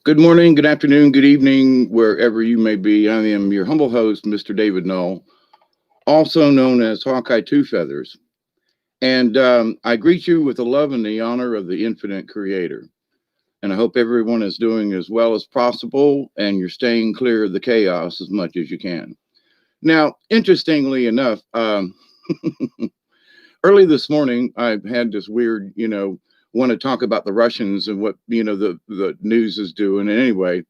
Good morning, good afternoon, good evening, wherever you may be. I am your humble host, Mr. David Null, also known as Hawkeye Two Feathers. And I greet you with the love and the honor of the infinite creator. And I hope everyone is doing as well as possible and you're staying clear of the chaos as much as you can. Now, interestingly enough, early this morning, I had this weird, want to talk about the Russians and what, the news is doing. And anyway,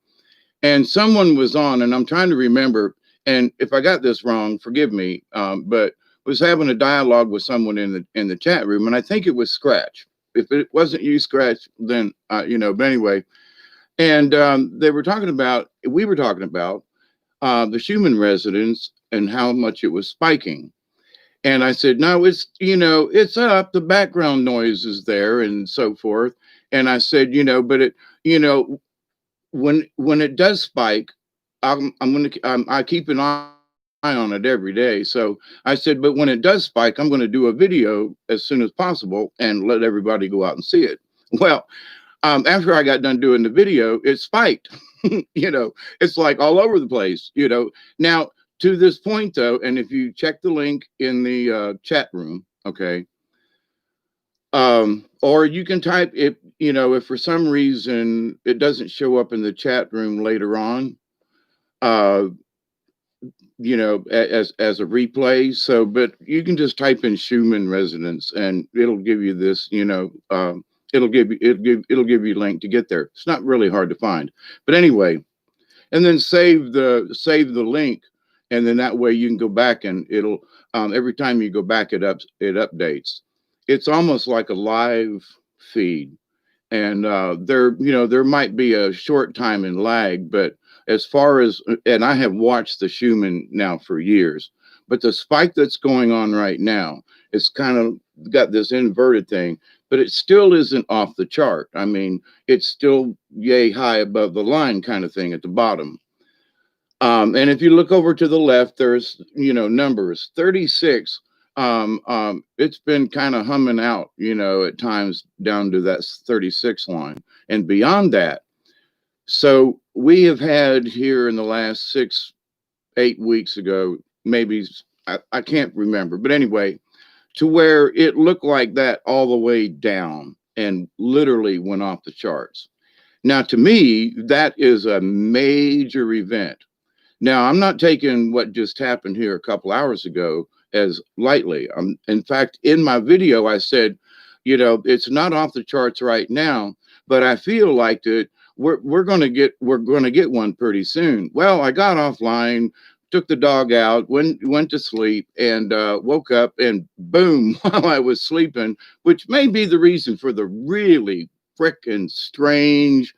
and someone was on, and I'm trying to remember, and if I got this wrong, forgive me, but was having a dialogue with someone in the chat room, and I think it was Scratch. If it wasn't you, Scratch, then But anyway, and we were talking about the Schumann resonance and how much it was spiking. And I said, no, it's up. The background noise is there, and so forth. And I said, but you know, when it does spike, I keep an eye on it every day. So I said, but when it does spike, I'm going to do a video as soon as possible and let everybody go out and see it. Well, after I got done doing the video, it spiked. It's like all over the place. Now to this point though, and if you check the link in the chat room, okay, or you can type it, if for some reason it doesn't show up in the chat room later on, uh, as a replay. So, but you can just type in Schumann resonance and it'll give you this, it'll give you a link to get there. It's not really hard to find. But anyway, and then save the link, and then that way you can go back and it'll every time you go back it updates. It's almost like a live feed, and there might be a short time in lag, but as far as, and I have watched the Schumann now for years, but the spike that's going on right now, it's kind of got this inverted thing, but it still isn't off the chart. I mean, it's still yay high above the line kind of thing at the bottom. And if you look over to the left, there's, numbers 36. It's been kind of humming out, at times down to that 36 line and beyond that. So we have had here in the last 8 weeks ago, maybe, I can't remember, but anyway, to where it looked like that all the way down and literally went off the charts. Now, to me, that is a major event. Now, I'm not taking what just happened here a couple hours ago as lightly. In fact, in my video, I said, it's not off the charts right now, but I feel like that we're going to get one pretty soon. Well, I got offline, took the dog out, went to sleep, and woke up, and boom, while I was sleeping, which may be the reason for the really frickin' strange,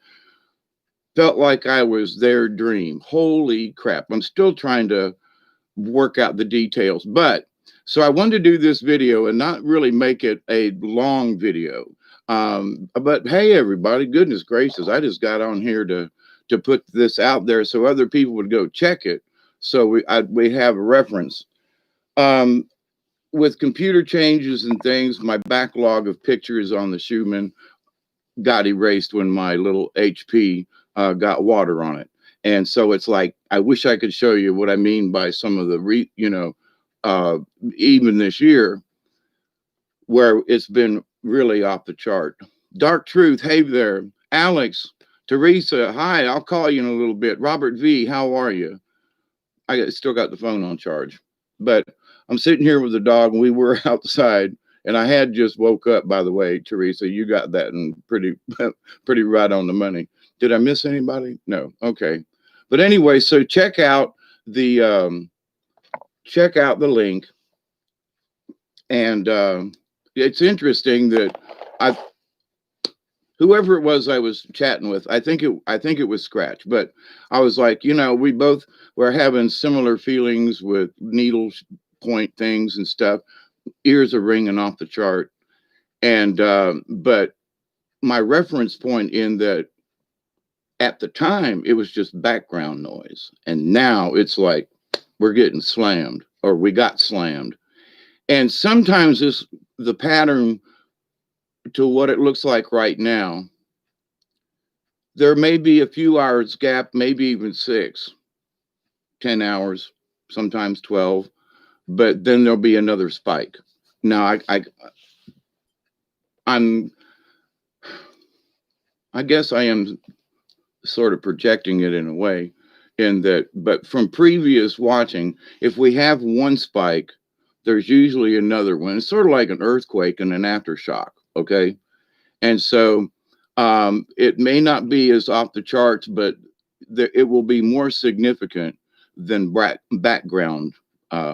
felt like I was their dream. Holy crap. I'm still trying to work out the details. But so I wanted to do this video and not really make it a long video. But hey, everybody, goodness gracious, I just got on here to put this out there so other people would go check it. So we have a reference. With computer changes and things, my backlog of pictures on the Schumann got erased when my little HP got water on it. And so it's like, I wish I could show you what I mean by some of the, even this year, where it's been really off the chart. Dark Truth, hey there. Alex, Teresa, hi, I'll call you in a little bit. Robert V, how are you? I still got the phone on charge. But I'm sitting here with the dog, and we were outside. And I had just woke up, by the way, Teresa. You got that and pretty right on the money. Did I miss anybody? No. Okay. But anyway, so check out the link, and it's interesting that whoever it was I was chatting with, I think it was Scratch, but I was like, we both were having similar feelings with needle point things and stuff. Ears are ringing off the chart, and but my reference point in that, at the time it was just background noise, and now it's like we're getting slammed, or we got slammed. And sometimes the pattern to what it looks like right now, There may be a few hours gap, maybe even 6, 10 hours, sometimes 12, but then there'll be another spike. Now, I'm, I guess I am sort of projecting it in a way, in that, but from previous watching, if we have one spike, there's usually another one. It's sort of like an earthquake and an aftershock. Okay. And so it may not be as off the charts, but it will be more significant than background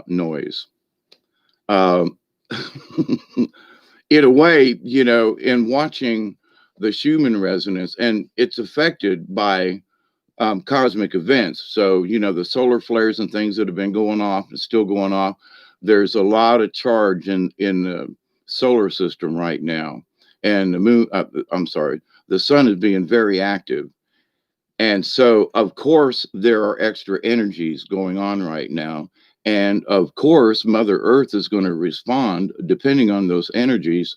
noise. Um, in a way, in watching the Schumann resonance, and it's affected by cosmic events. So, the solar flares and things that have been going off and still going off. There's a lot of charge in the solar system right now, and the moon. I'm sorry, the sun is being very active, and so of course there are extra energies going on right now, and of course Mother Earth is going to respond depending on those energies,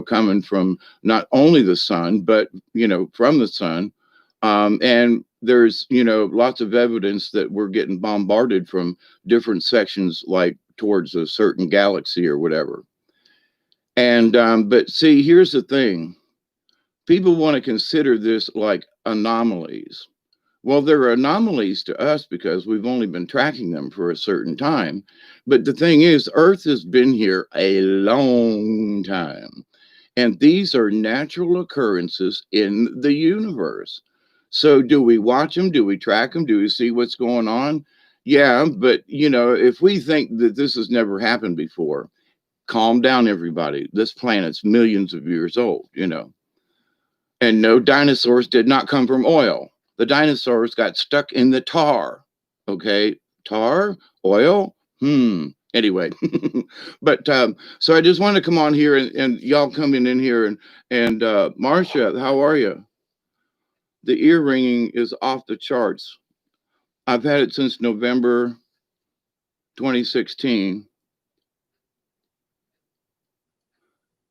coming from not only the sun, but from the sun, and there's lots of evidence that we're getting bombarded from different sections, like towards a certain galaxy or whatever. And but see, here's the thing: people want to consider this like anomalies. Well, they're anomalies to us because we've only been tracking them for a certain time. But the thing is, Earth has been here a long time. And these are natural occurrences in the universe. So, do we watch them? Do we track them? Do we see what's going on? Yeah, but if we think that this has never happened before, calm down, everybody. This planet's millions of years old. And no, dinosaurs did not come from oil. The dinosaurs got stuck in the tar. Okay, tar, oil. Anyway, but so I just wanted to come on here, and y'all coming in here, and Marcia, how are you? The ear ringing is off the charts. I've had it since November 2016.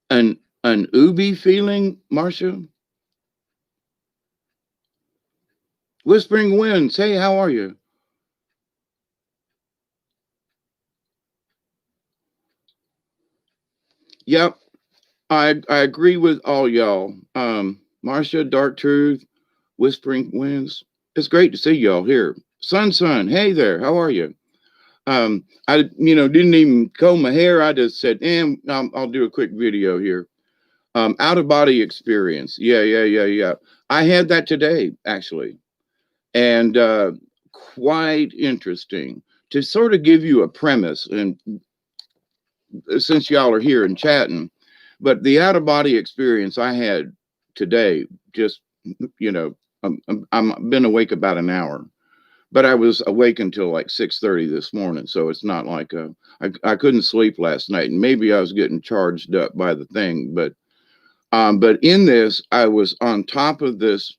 An ubi feeling, Marcia? Whispering winds. Hey, how are you? Yep, I agree with all y'all. Marcia, Dark Truth, Whispering Winds. It's great to see y'all here. Sun, hey there, how are you? I didn't even comb my hair. I just said, I'll do a quick video here. Out of body experience. Yeah. I had that today, actually, and quite interesting. To sort of give you a premise, and since y'all are here and chatting, but the out of body experience I had today, just you know, I'm been awake about an hour, but I was awake until like 6:30 this morning, so it's not like I couldn't sleep last night, and maybe I was getting charged up by the thing, but in this I was on top of this,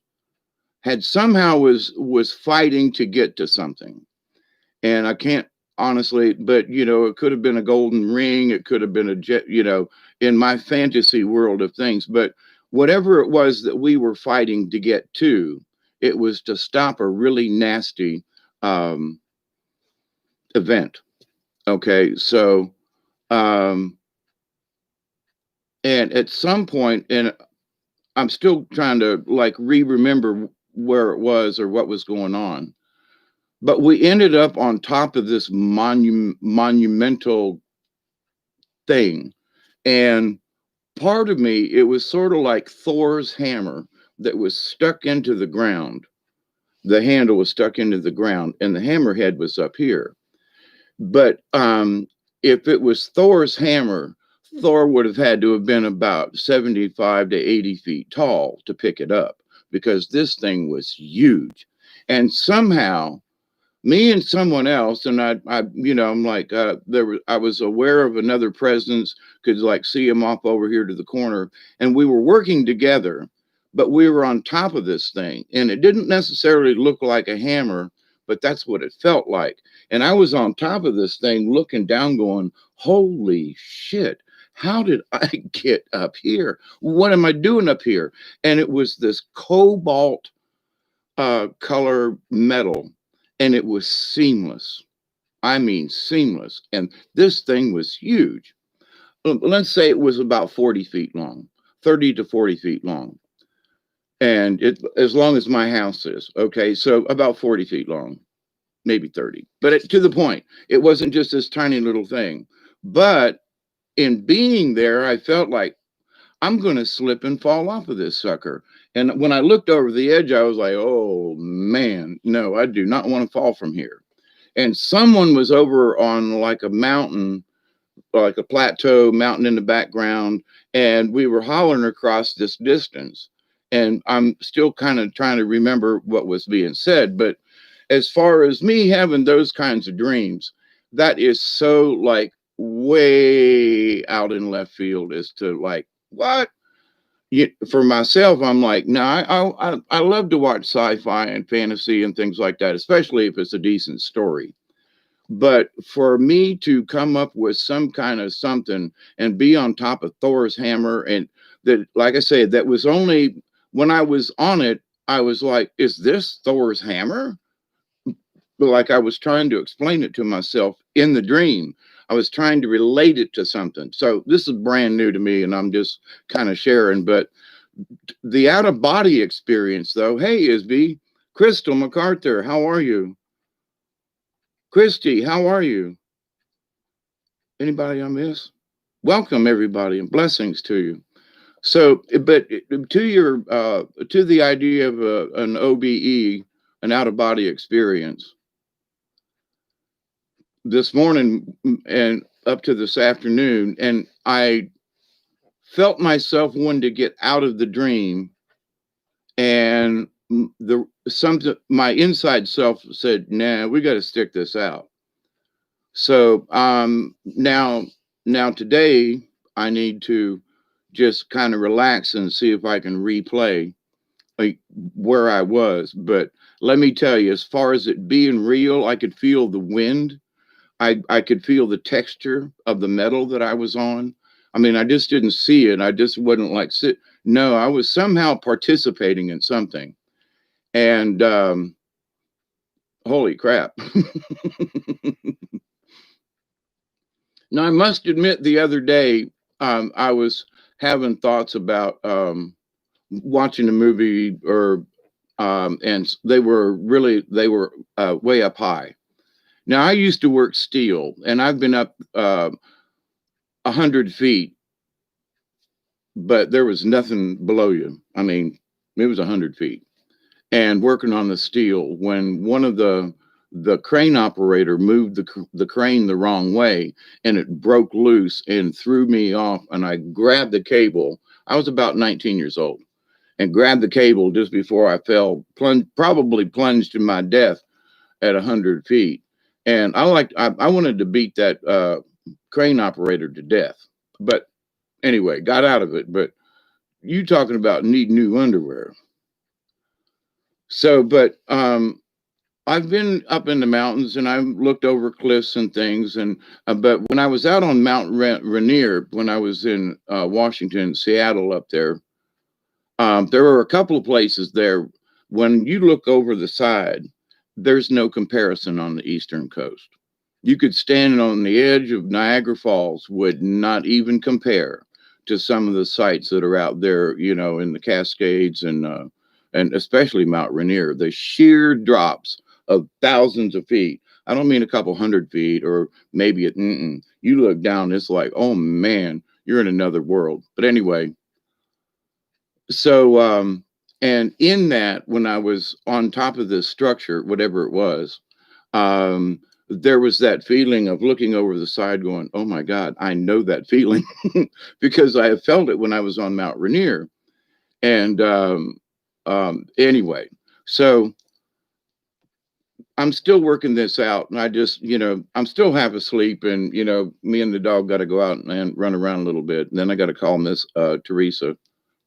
had somehow was fighting to get to something, and I can't honestly, but it could have been a golden ring, it could have been a jet, in my fantasy world of things, but whatever it was that we were fighting to get to, it was to stop a really nasty um, event. Okay, so um, and at some point, and I'm still trying to like remember where it was or what was going on, but we ended up on top of this monumental thing. And part of me, it was sort of like Thor's hammer that was stuck into the ground. The handle was stuck into the ground, and the hammerhead was up here. But if it was Thor's hammer, Thor would have had to have been about 75 to 80 feet tall to pick it up, because this thing was huge. And somehow me and someone else, and I'm like, I was aware of another presence, could like see him off over here to the corner, and we were working together, but we were on top of this thing, and it didn't necessarily look like a hammer, but that's what it felt like. And I was on top of this thing looking down, going, holy shit, how did I get up here? What am I doing up here? And it was this cobalt, color metal, and it was seamless. I mean, seamless. And this thing was huge. Let's say it was about 40 feet long, 30 to 40 feet long. And it, as long as my house is, okay, so about 40 feet long, maybe 30. But to the point, it wasn't just this tiny little thing. But in being there, I felt like I'm going to slip and fall off of this sucker. And when I looked over the edge, I was like, oh man, no, I do not want to fall from here. And someone was over on like a mountain, like a plateau mountain in the background, and we were hollering across this distance. And I'm still kind of trying to remember what was being said. But as far as me having those kinds of dreams, that is so like way out in left field as to like, what? For myself, I'm like, no, I love to watch sci-fi and fantasy and things like that, especially if it's a decent story. But for me to come up with some kind of something and be on top of Thor's hammer, and that, like I said, that was only when I was on it, I was like, is this Thor's hammer? But like I was trying to explain it to myself in the dream. I was trying to relate it to something. So this is brand new to me, and I'm just kind of sharing. But the out of body experience, though, hey, Isby, Crystal MacArthur, how are you? Christy, how are you? Anybody I miss? Welcome, everybody, and blessings to you. So, but to your to the idea of an OBE, an out of body experience, this morning and up to this afternoon, and I felt myself wanting to get out of the dream, and the some my inside self said, "Nah, we got to stick this out." So now today I need to just kind of relax and see if I can replay like where I was. But let me tell you, as far as it being real, I could feel the wind. I could feel the texture of the metal that I was on. I mean, I just didn't see it. I just wasn't like sit. No, I was somehow participating in something. And holy crap. Now, I must admit, the other day, I was having thoughts about watching a movie, or and they were way up high. Now, I used to work steel, and I've been up 100 feet, but there was nothing below you. I mean, it was 100 feet, and working on the steel when one of the crane operator moved the crane the wrong way, and it broke loose and threw me off, and I grabbed the cable. I was about 19 years old, and grabbed the cable just before I fell, probably plunged to my death at 100 feet. And I wanted to beat that crane operator to death, but anyway, got out of it. But you talking about need new underwear. So, but I've been up in the mountains, and I've looked over cliffs and things. And but when I was out on Mount Rainier, when I was in Washington, Seattle, up there were a couple of places there. When you look over the side, there's no comparison on the eastern coast. You could stand on the edge of Niagara Falls, would not even compare to some of the sites that are out there, you know, in the Cascades and especially Mount Rainier. The sheer drops of thousands of feet. I don't mean a couple 100 feet or maybe you look down, it's like, oh man, you're in another world. But anyway, so and in that, when I was on top of this structure, whatever it was, um, there was that feeling of looking over the side going, oh my God, I know that feeling because I have felt it when I was on Mount Rainier. And anyway, so I'm still working this out. And I just, you know, I'm still half asleep. And, you know, me and the dog got to go out and run around a little bit. And then I got to call Miss Teresa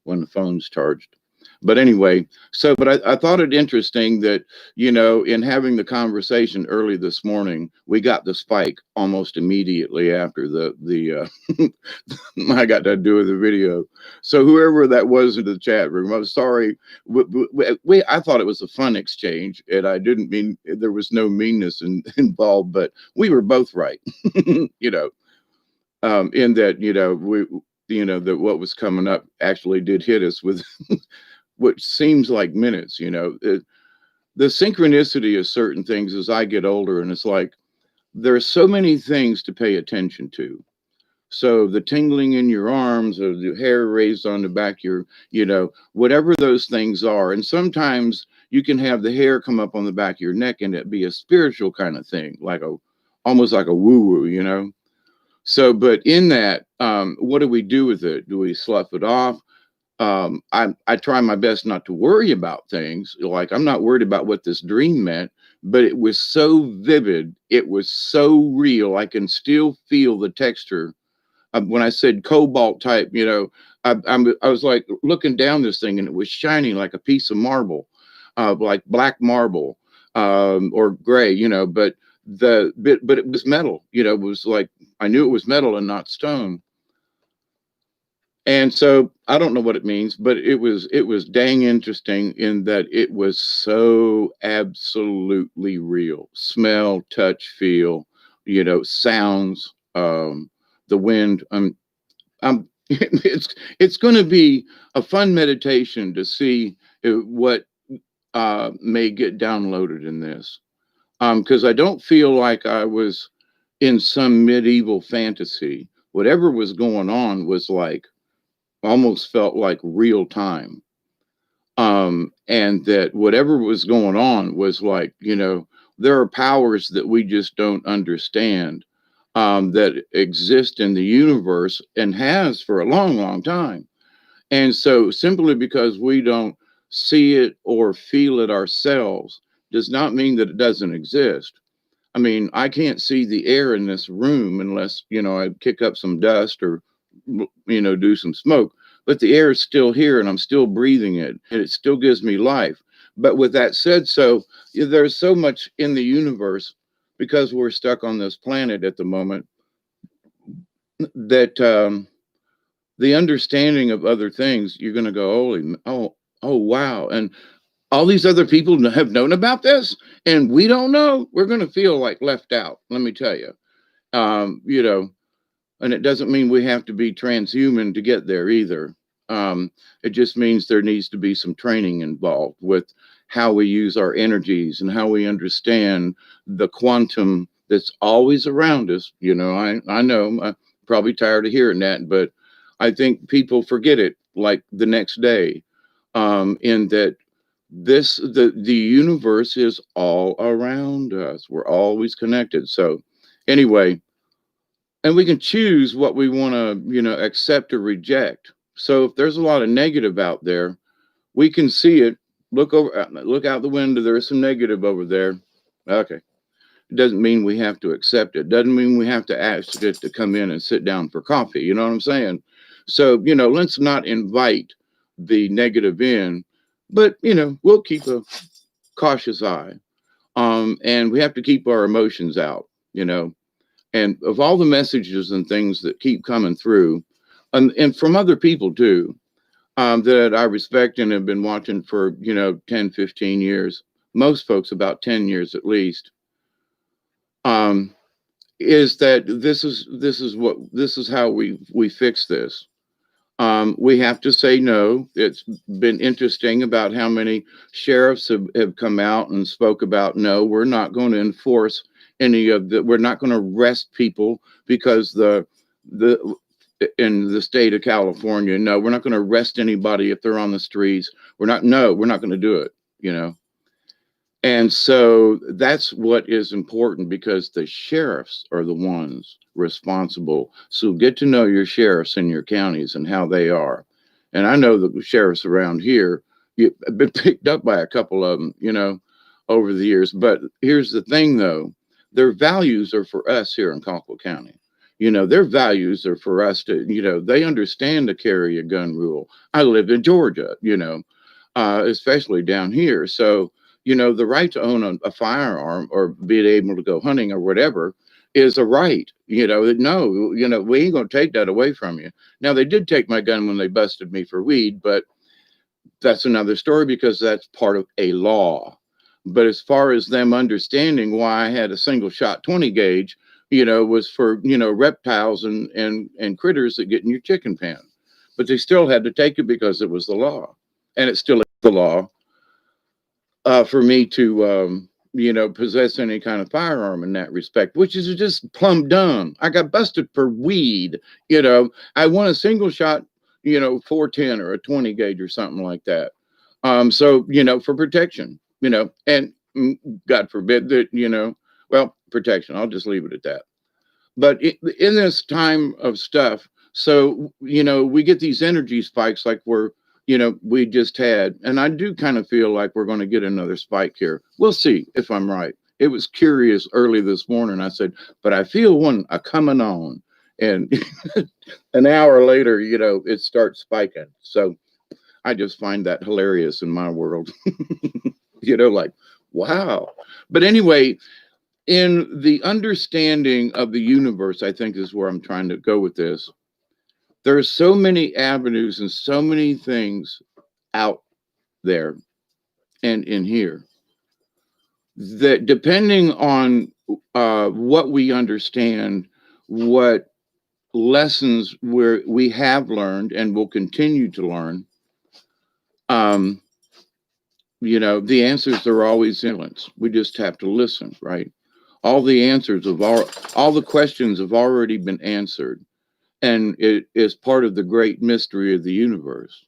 when the phone's charged. But anyway, so but I thought it interesting that, in having the conversation early this morning, we got the spike almost immediately after the I got to do with the video. So whoever that was in the chat room, I'm sorry. I thought it was a fun exchange, and I didn't mean there was no meanness involved, but we were both right. you know, in that that what was coming up actually did hit us with what seems like minutes. The synchronicity of certain things as I get older, and it's like there are so many things to pay attention to. So the tingling in your arms or the hair raised on the back of your, whatever those things are. And sometimes you can have the hair come up on the back of your neck and it be a spiritual kind of thing, almost like a woo woo. So, but in that, what do we do with it? Do we slough it off? I try my best not to worry about things. Like I'm not worried about what this dream meant, but it was so vivid. It was so real. I can still feel the texture. When I said cobalt type, I was like looking down this thing and it was shining like a piece of marble, like black marble, or gray, but it was metal, it was like, I knew it was metal and not stone. And so I don't know what it means, but it was dang interesting in that it was so absolutely real. Smell, touch, feel, sounds, the wind. It's going to be a fun meditation to see what may get downloaded in this. Because I don't feel like I was in some medieval fantasy. Whatever was going on was like almost felt like real time. And that whatever was going on was like, there are powers that we just don't understand, that exist in the universe and has for a long, long time. And so simply because we don't see it or feel it ourselves does not mean that it doesn't exist. I mean, I can't see the air in this room unless, I kick up some dust or, do some smoke. But the air is still here and I'm still breathing it and it still gives me life. But with that said, so there's so much in the universe because we're stuck on this planet at the moment that the understanding of other things, you're going to go, holy, oh, wow. And all these other people have known about this and we don't know. We're going to feel like left out, let me tell you. You know, and it doesn't mean we have to be transhuman to get there either. It just means there needs to be some training involved with how we use our energies and how we understand the quantum that's always around us. I know I'm probably tired of hearing that, but I think people forget it like the next day. In that the universe is all around us. We're always connected. So anyway, and we can choose what we want to, accept or reject. So if there's a lot of negative out there, we can see it. Look out the window. There's some negative over there. Okay. It doesn't mean we have to accept it. Doesn't mean we have to ask it to come in and sit down for coffee. You know what I'm saying? So, let's not invite the negative in, but, we'll keep a cautious eye. And we have to keep our emotions out, and of all the messages and things that keep coming through, and from other people too, that I respect and have been watching for, 10, 15 years, most folks about 10 years at least, is that this is how we fix this. We have to say no. It's been interesting about how many sheriffs have come out and spoke about, no, we're not going to enforce any of the, we're not going to arrest people because the in the state of California, no, we're not going to arrest anybody if they're on the streets. We're not going to do it. And so that's what is important because the sheriffs are the ones responsible. So get to know your sheriffs in your counties and how they are. And I know the sheriffs around here, you've been picked up by a couple of them, over the years. But here's the thing, though, their values are for us here in Colquitt County. Their values are for us to, they understand the carry a gun rule. I live in Georgia, especially down here. So, the right to own a firearm or be able to go hunting or whatever is a right. No, we ain't going to take that away from you. Now, they did take my gun when they busted me for weed, but that's another story because that's part of a law. But as far as them understanding why I had a single shot 20 gauge, was for, reptiles and critters that get in your chicken pen. But they still had to take it because it was the law. And it's still the law for me to, possess any kind of firearm in that respect, which is just plumb dumb. I got busted for weed. I won a single shot, 410 or a 20 gauge or something like that. So, for protection, and God forbid that, well, protection. I'll just leave it at that. But in this time of stuff, so, we get these energy spikes like we just had. And I do kind of feel like we're going to get another spike here. We'll see if I'm right. It was curious early this morning. I said, but I feel one a coming on. And an hour later, it starts spiking. So I just find that hilarious in my world, like, wow. But anyway, in the understanding of the universe, I think is where I'm trying to go with this. There are so many avenues and so many things out there and in here that depending on what we understand, what lessons we have learned and will continue to learn, um, the answers are always in silence. We just have to listen, right? All the answers of all the questions have already been answered, and it is part of the great mystery of the universe.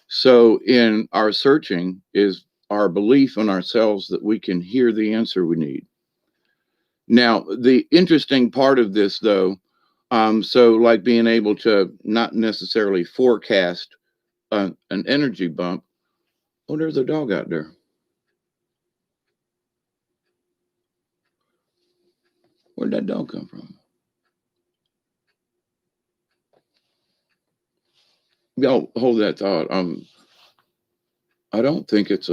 So, in our searching is our belief in ourselves that we can hear the answer we need. Now, the interesting part of this, though, so like being able to not necessarily forecast an energy bump. Oh, there's a dog out there. Where'd that dog come from? Y'all hold that thought. I don't think it's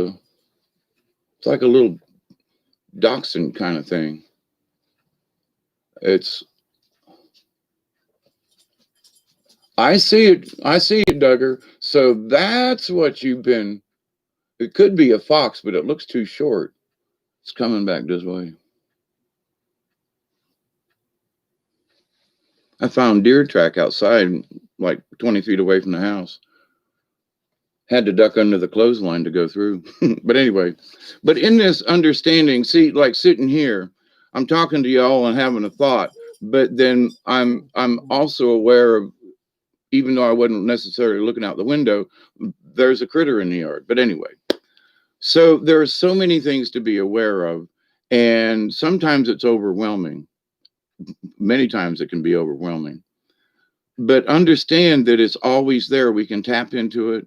like a little dachshund kind of thing. It's, I see it, Duggar. So that's what you've been, it could be a fox, but it looks too short. It's coming back this way. I found deer track outside, like 20 feet away from the house. Had to duck under the clothesline to go through. But anyway, but in this understanding, see, like sitting here, I'm talking to y'all and having a thought, but then I'm also aware of, even though I wasn't necessarily looking out the window, there's a critter in the yard. But anyway, so there are so many things to be aware of, and sometimes it's overwhelming. Many times it can be overwhelming, but understand that it's always there. We can tap into it.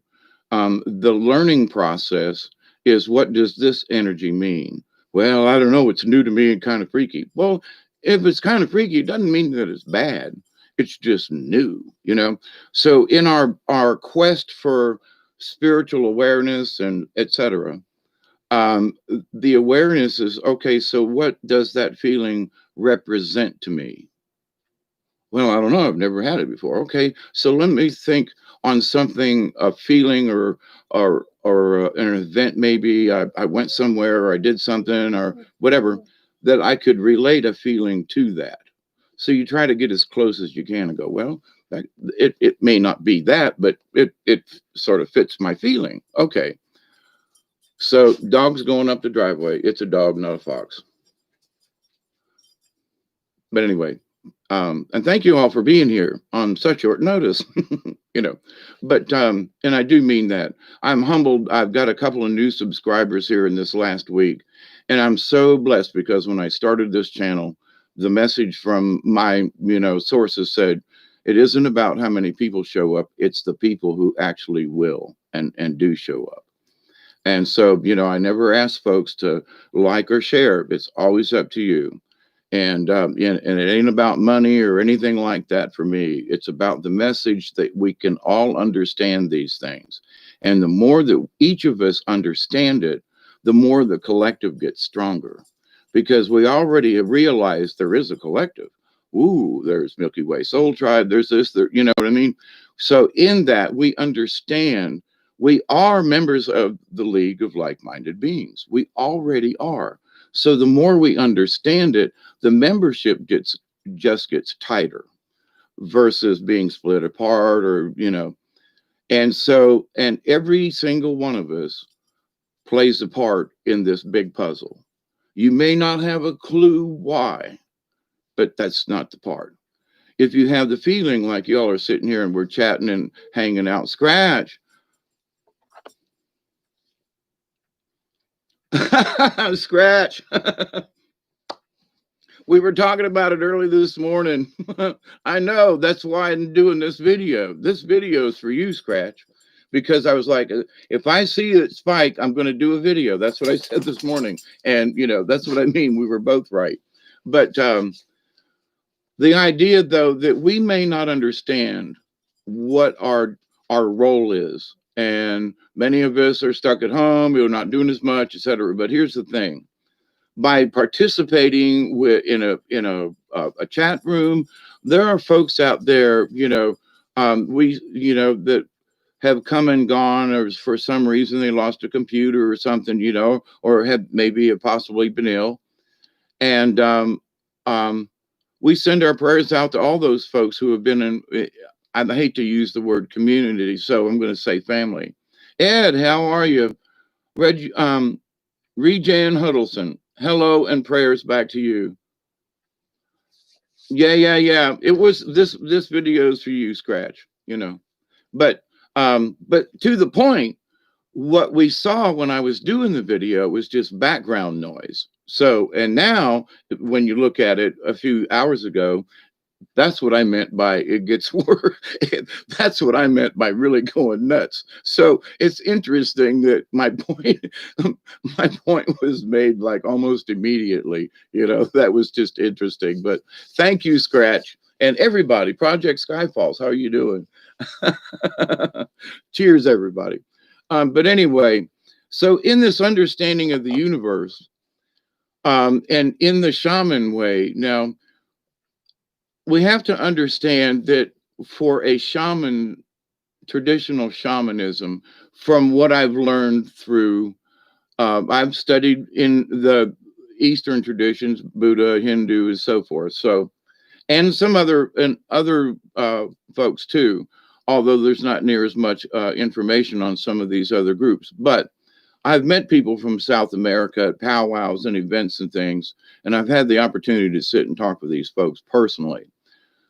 The learning process is, what does this energy mean? Well, I don't know. It's new to me and kind of freaky. Well, if it's kind of freaky, it doesn't mean that it's bad. It's just new. So in our quest for spiritual awareness and etc., the awareness is okay. So what does that feeling represent to me? Well, I don't know. I've never had it before. Okay, so let me think on something, a feeling or an event. Maybe I went somewhere or I did something or whatever that I could relate a feeling to that. So you try to get as close as you can and go, well, it may not be that, but it sort of fits my feeling. Okay, so dog's going up the driveway. It's a dog, not a fox. But anyway, and thank you all for being here on such short notice. you know, but and I do mean that. I'm humbled. I've got a couple of new subscribers here in this last week, and I'm so blessed because when I started this channel, the message from my sources said it isn't about how many people show up, it's the people who actually will and do show up. And so, I never ask folks to like or share. It's always up to you. And it ain't about money or anything like that for me. It's about the message that we can all understand these things. And the more that each of us understand it, the more the collective gets stronger, because we already have realized there is a collective. Ooh, there's Milky Way Soul Tribe. There's this, there, you know what I mean? So in that, we understand we are members of the League of Like-Minded Beings. We already are. So the more we understand it, the membership gets tighter versus being split apart, or, you know. And so, and every single one of us plays a part in this big puzzle. You may not have a clue why, but that's not the part. If you have the feeling like y'all are sitting here and we're chatting and hanging out, scratch. Scratch. We were talking about it early this morning. I know, that's why I'm doing this video. This video is for you, Scratch, because I was like, if I see it spike, I'm going to do a video. That's what I said this morning. And, you know, that's what I mean. We were both right. But the idea, though, that we may not understand what our role is. And many of us are stuck at home, we're not doing as much, etc. But here's the thing: by participating in a chat room, there are folks out there, that have come and gone, or for some reason they lost a computer or something, or have maybe have possibly been ill, and we send our prayers out to all those folks who have been in. I hate to use the word community, so I'm going to say family. Ed, how are you? Rejan Huddleston, hello and prayers back to you. Yeah. It was this video is for you, Scratch. But to the point, what we saw when I was doing the video was just background noise. So, and now when you look at it a few hours ago, that's what I meant by it gets worse. That's what I meant by really going nuts. So it's interesting that my point, my point was made like almost immediately. That was just interesting. But thank you, Scratch, and everybody. Project Skyfalls, how are you doing? Cheers, everybody. But anyway, so in this understanding of the universe, and in the shaman way, now we have to understand that for a shaman, traditional shamanism, from what I've learned through, I've studied in the Eastern traditions, Buddha, Hindu, and so forth. So, and some other folks too, although there's not near as much information on some of these other groups. But I've met people from South America at powwows and events and things, and I've had the opportunity to sit and talk with these folks personally.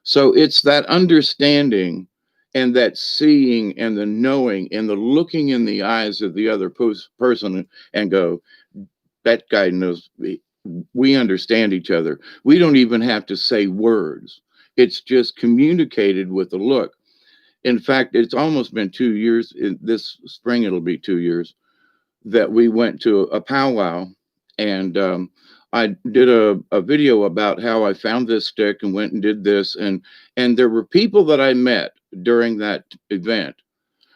So it's that understanding and that seeing and the knowing and the looking in the eyes of the other person and go, that guy knows me. We understand each other. We don't even have to say words. It's just communicated with a look. In fact, it's almost been 2 years. This spring, it'll be 2 years that we went to a powwow, and I did a video about how I found this stick and went and did this, and there were people that I met during that event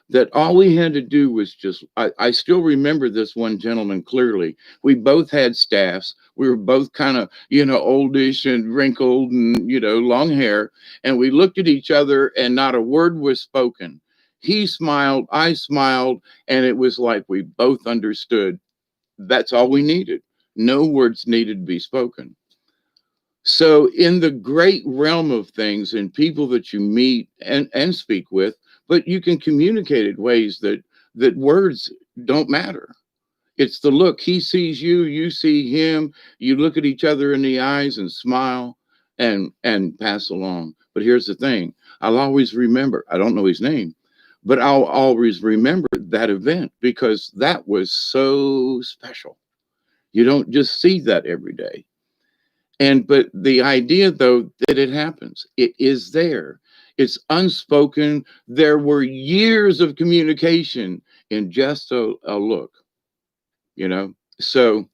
that all we had to do was just, I still remember this one gentleman clearly. We both had staffs. We were both kind of, oldish and wrinkled and, long hair. And we looked at each other and not a word was spoken. He smiled, I smiled, and it was like we both understood. That's all we needed. No words needed to be spoken. So in the great realm of things and people that you meet and speak with, but you can communicate in ways that words don't matter. It's the look. He sees you, you see him, you look at each other in the eyes and smile and pass along. But here's the thing. I'll always remember, I don't know his name, but I'll always remember that event because that was so special. You don't just see that every day. But the idea, though, that it happens, it is there. It's unspoken. There were years of communication in just a look, So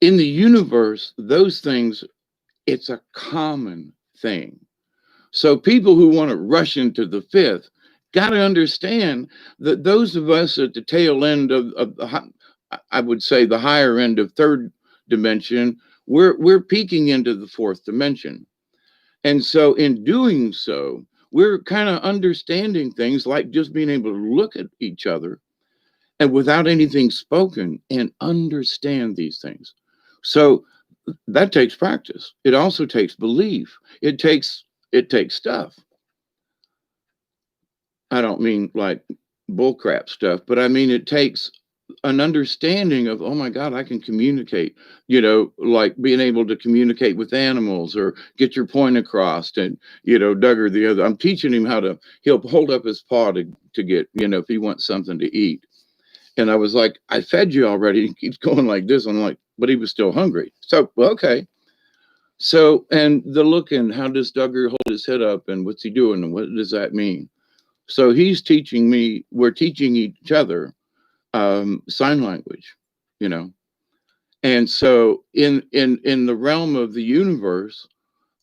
in the universe, those things, it's a common thing. So people who want to rush into the fifth got to understand that those of us at the tail end of I would say the higher end of third dimension, we're peeking into the fourth dimension. And so in doing so, we're kind of understanding things like just being able to look at each other and without anything spoken and understand these things. So that takes practice. It also takes belief. It takes stuff. I don't mean like bullcrap stuff, but I mean it takes an understanding of, oh my God, I can communicate, like being able to communicate with animals or get your point across. And, Duggar, the other, I'm teaching him he'll hold up his paw to get, if he wants something to eat. And I was like, I fed you already. He keeps going like this. I'm like, but he was still hungry. So, well, okay. So, and the look, and how does Duggar hold his head up and what's he doing and what does that mean? So he's teaching me, we're teaching each other sign language, you know. And so in the realm of the universe,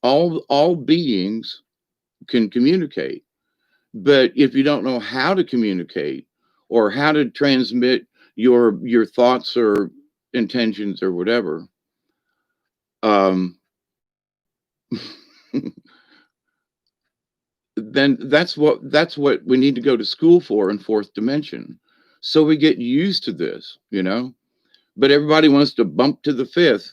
all beings can communicate. But if you don't know how to communicate or how to transmit your thoughts or intentions or whatever, um, then that's what we need to go to school for in fourth dimension. So we get used to this, But everybody wants to bump to the fifth,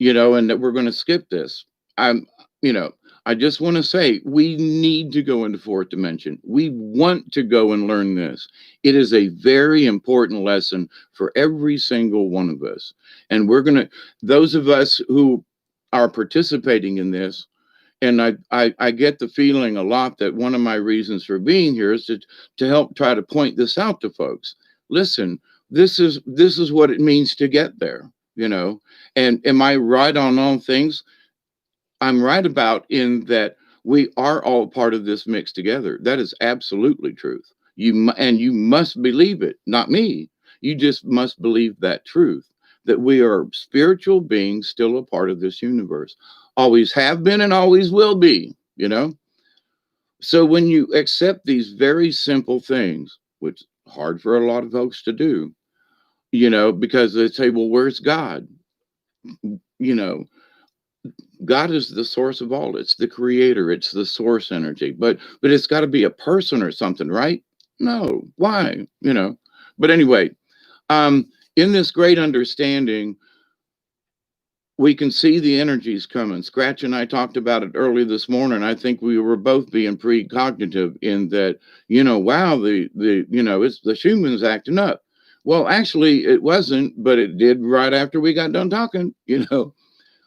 and that we're going to skip this. I'm, you know, I just want to say we need to go into fourth dimension. We want to go and learn this. It is a very important lesson for every single one of us. And those of us who are participating in this, and I get the feeling a lot that one of my reasons for being here is to help try to point this out to folks. Listen, this is what it means to get there, And am I right on all things? I'm right about in that we are all part of this mix together. That is absolutely truth. And you must believe it, not me. You just must believe that truth, that we are spiritual beings still a part of this universe. Always have been and always will be. So when you accept these very simple things, which is hard for a lot of folks to do, because they say, well, where's God? You know, God is the source of all. It's the creator. It's the source energy. But it's got to be a person or something, right? No. Why? But anyway, um, in this great understanding, we can see the energies coming. Scratch and I talked about it early this morning. I think we were both being precognitive in that, wow, it's the Schumann's acting up. Well, actually, it wasn't, but it did right after we got done talking.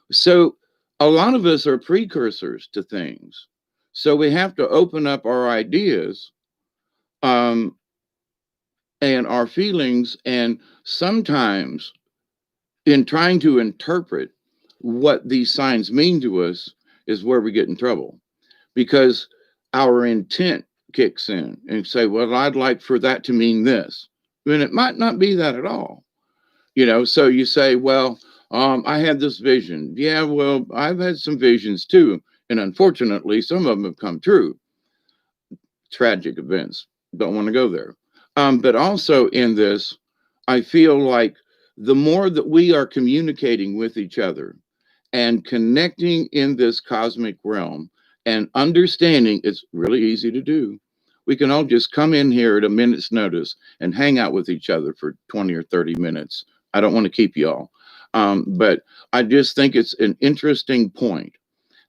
So a lot of us are precursors to things. So we have to open up our ideas um, and our feelings. And sometimes in trying to interpret what these signs mean to us is where we get in trouble because our intent kicks in and say, well, I'd like for that to mean this. And it might not be that at all. So you say, well, I had this vision. Yeah, well, I've had some visions too. And unfortunately, some of them have come true. Tragic events. Don't want to go there. But also in this, I feel like the more that we are communicating with each other and connecting in this cosmic realm and understanding, it's really easy to do. We can all just come in here at a minute's notice and hang out with each other for 20 or 30 minutes. I don't want to keep you all. But I just think it's an interesting point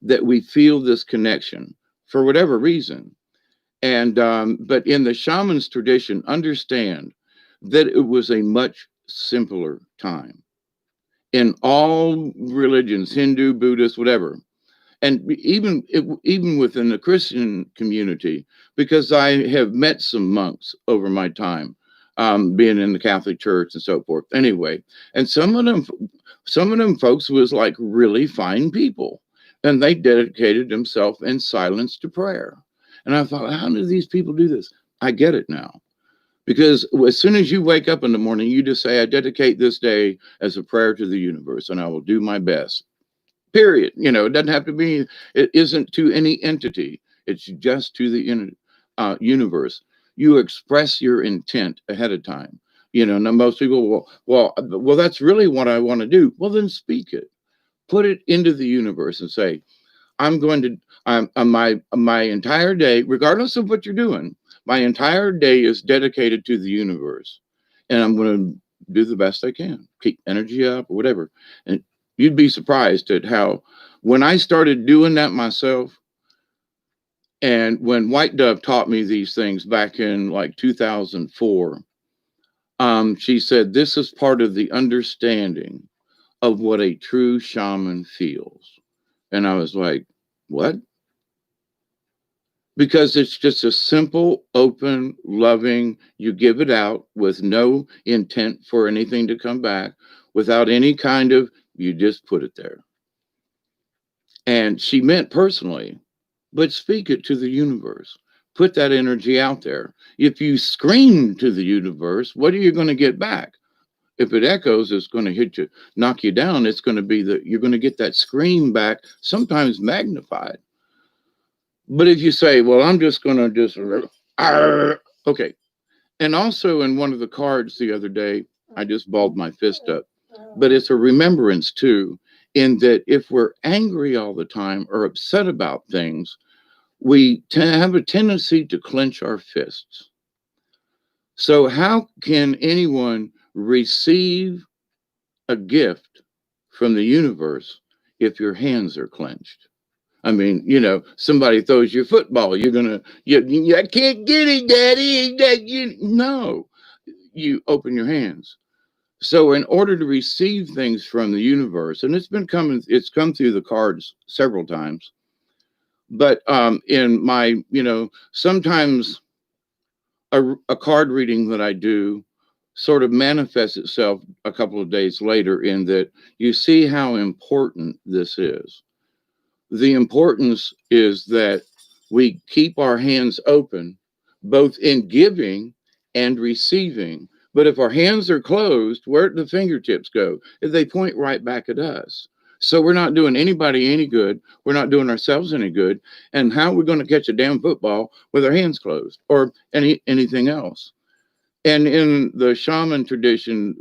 that we feel this connection for whatever reason. And but in the shaman's tradition, understand that it was a much simpler time in all religions, Hindu, Buddhist, whatever, and even within the Christian community, because I have met some monks over my time, being in the Catholic Church and so forth. Anyway, and some of them folks was like really fine people, and they dedicated themselves in silence to prayer. And I thought, how do these people do this? I get it now. Because as soon as you wake up in the morning, you just say, I dedicate this day as a prayer to the universe, and I will do my best. Period. It doesn't have to be, it isn't to any entity, it's just to the universe. you express your intent ahead of time. Now most people, well, that's really what I want to do. Well, then speak it, put it into the universe, and say, I'm going to, my entire day, regardless of what you're doing, my entire day is dedicated to the universe, and I'm going to do the best I can, keep energy up or whatever. And you'd be surprised at how, when I started doing that myself, and when White Dove taught me these things back in like 2004, she said, this is part of the understanding of what a true shaman feels. And I was like, what? Because it's just a simple, open, loving, you give it out with no intent for anything to come back, without any kind of, you just put it there. And she meant personally, but speak it to the universe. Put that energy out there. If you scream to the universe, what are you going to get back? If it echoes, it's going to hit you, knock you down. It's going to be that you're going to get that scream back, sometimes magnified. But if you say, well, I'm just going to just, okay. And also in one of the cards the other day, I just balled my fist up, but it's a remembrance too, in that if we're angry all the time or upset about things, we have a tendency to clench our fists. So how can anyone receive a gift from the universe if your hands are clenched? I mean, somebody throws you a football, you're gonna, I can't get it, Daddy. No, you open your hands. So, in order to receive things from the universe, and it's come through the cards several times. But in my, sometimes a card reading that I do sort of manifests itself a couple of days later, in that you see how important this is. The importance is that we keep our hands open, both in giving and receiving. But if our hands are closed, where do the fingertips go? They point right back at us. So we're not doing anybody any good. We're not doing ourselves any good. And how are we going to catch a damn football with our hands closed, or anything else? And in the shaman tradition,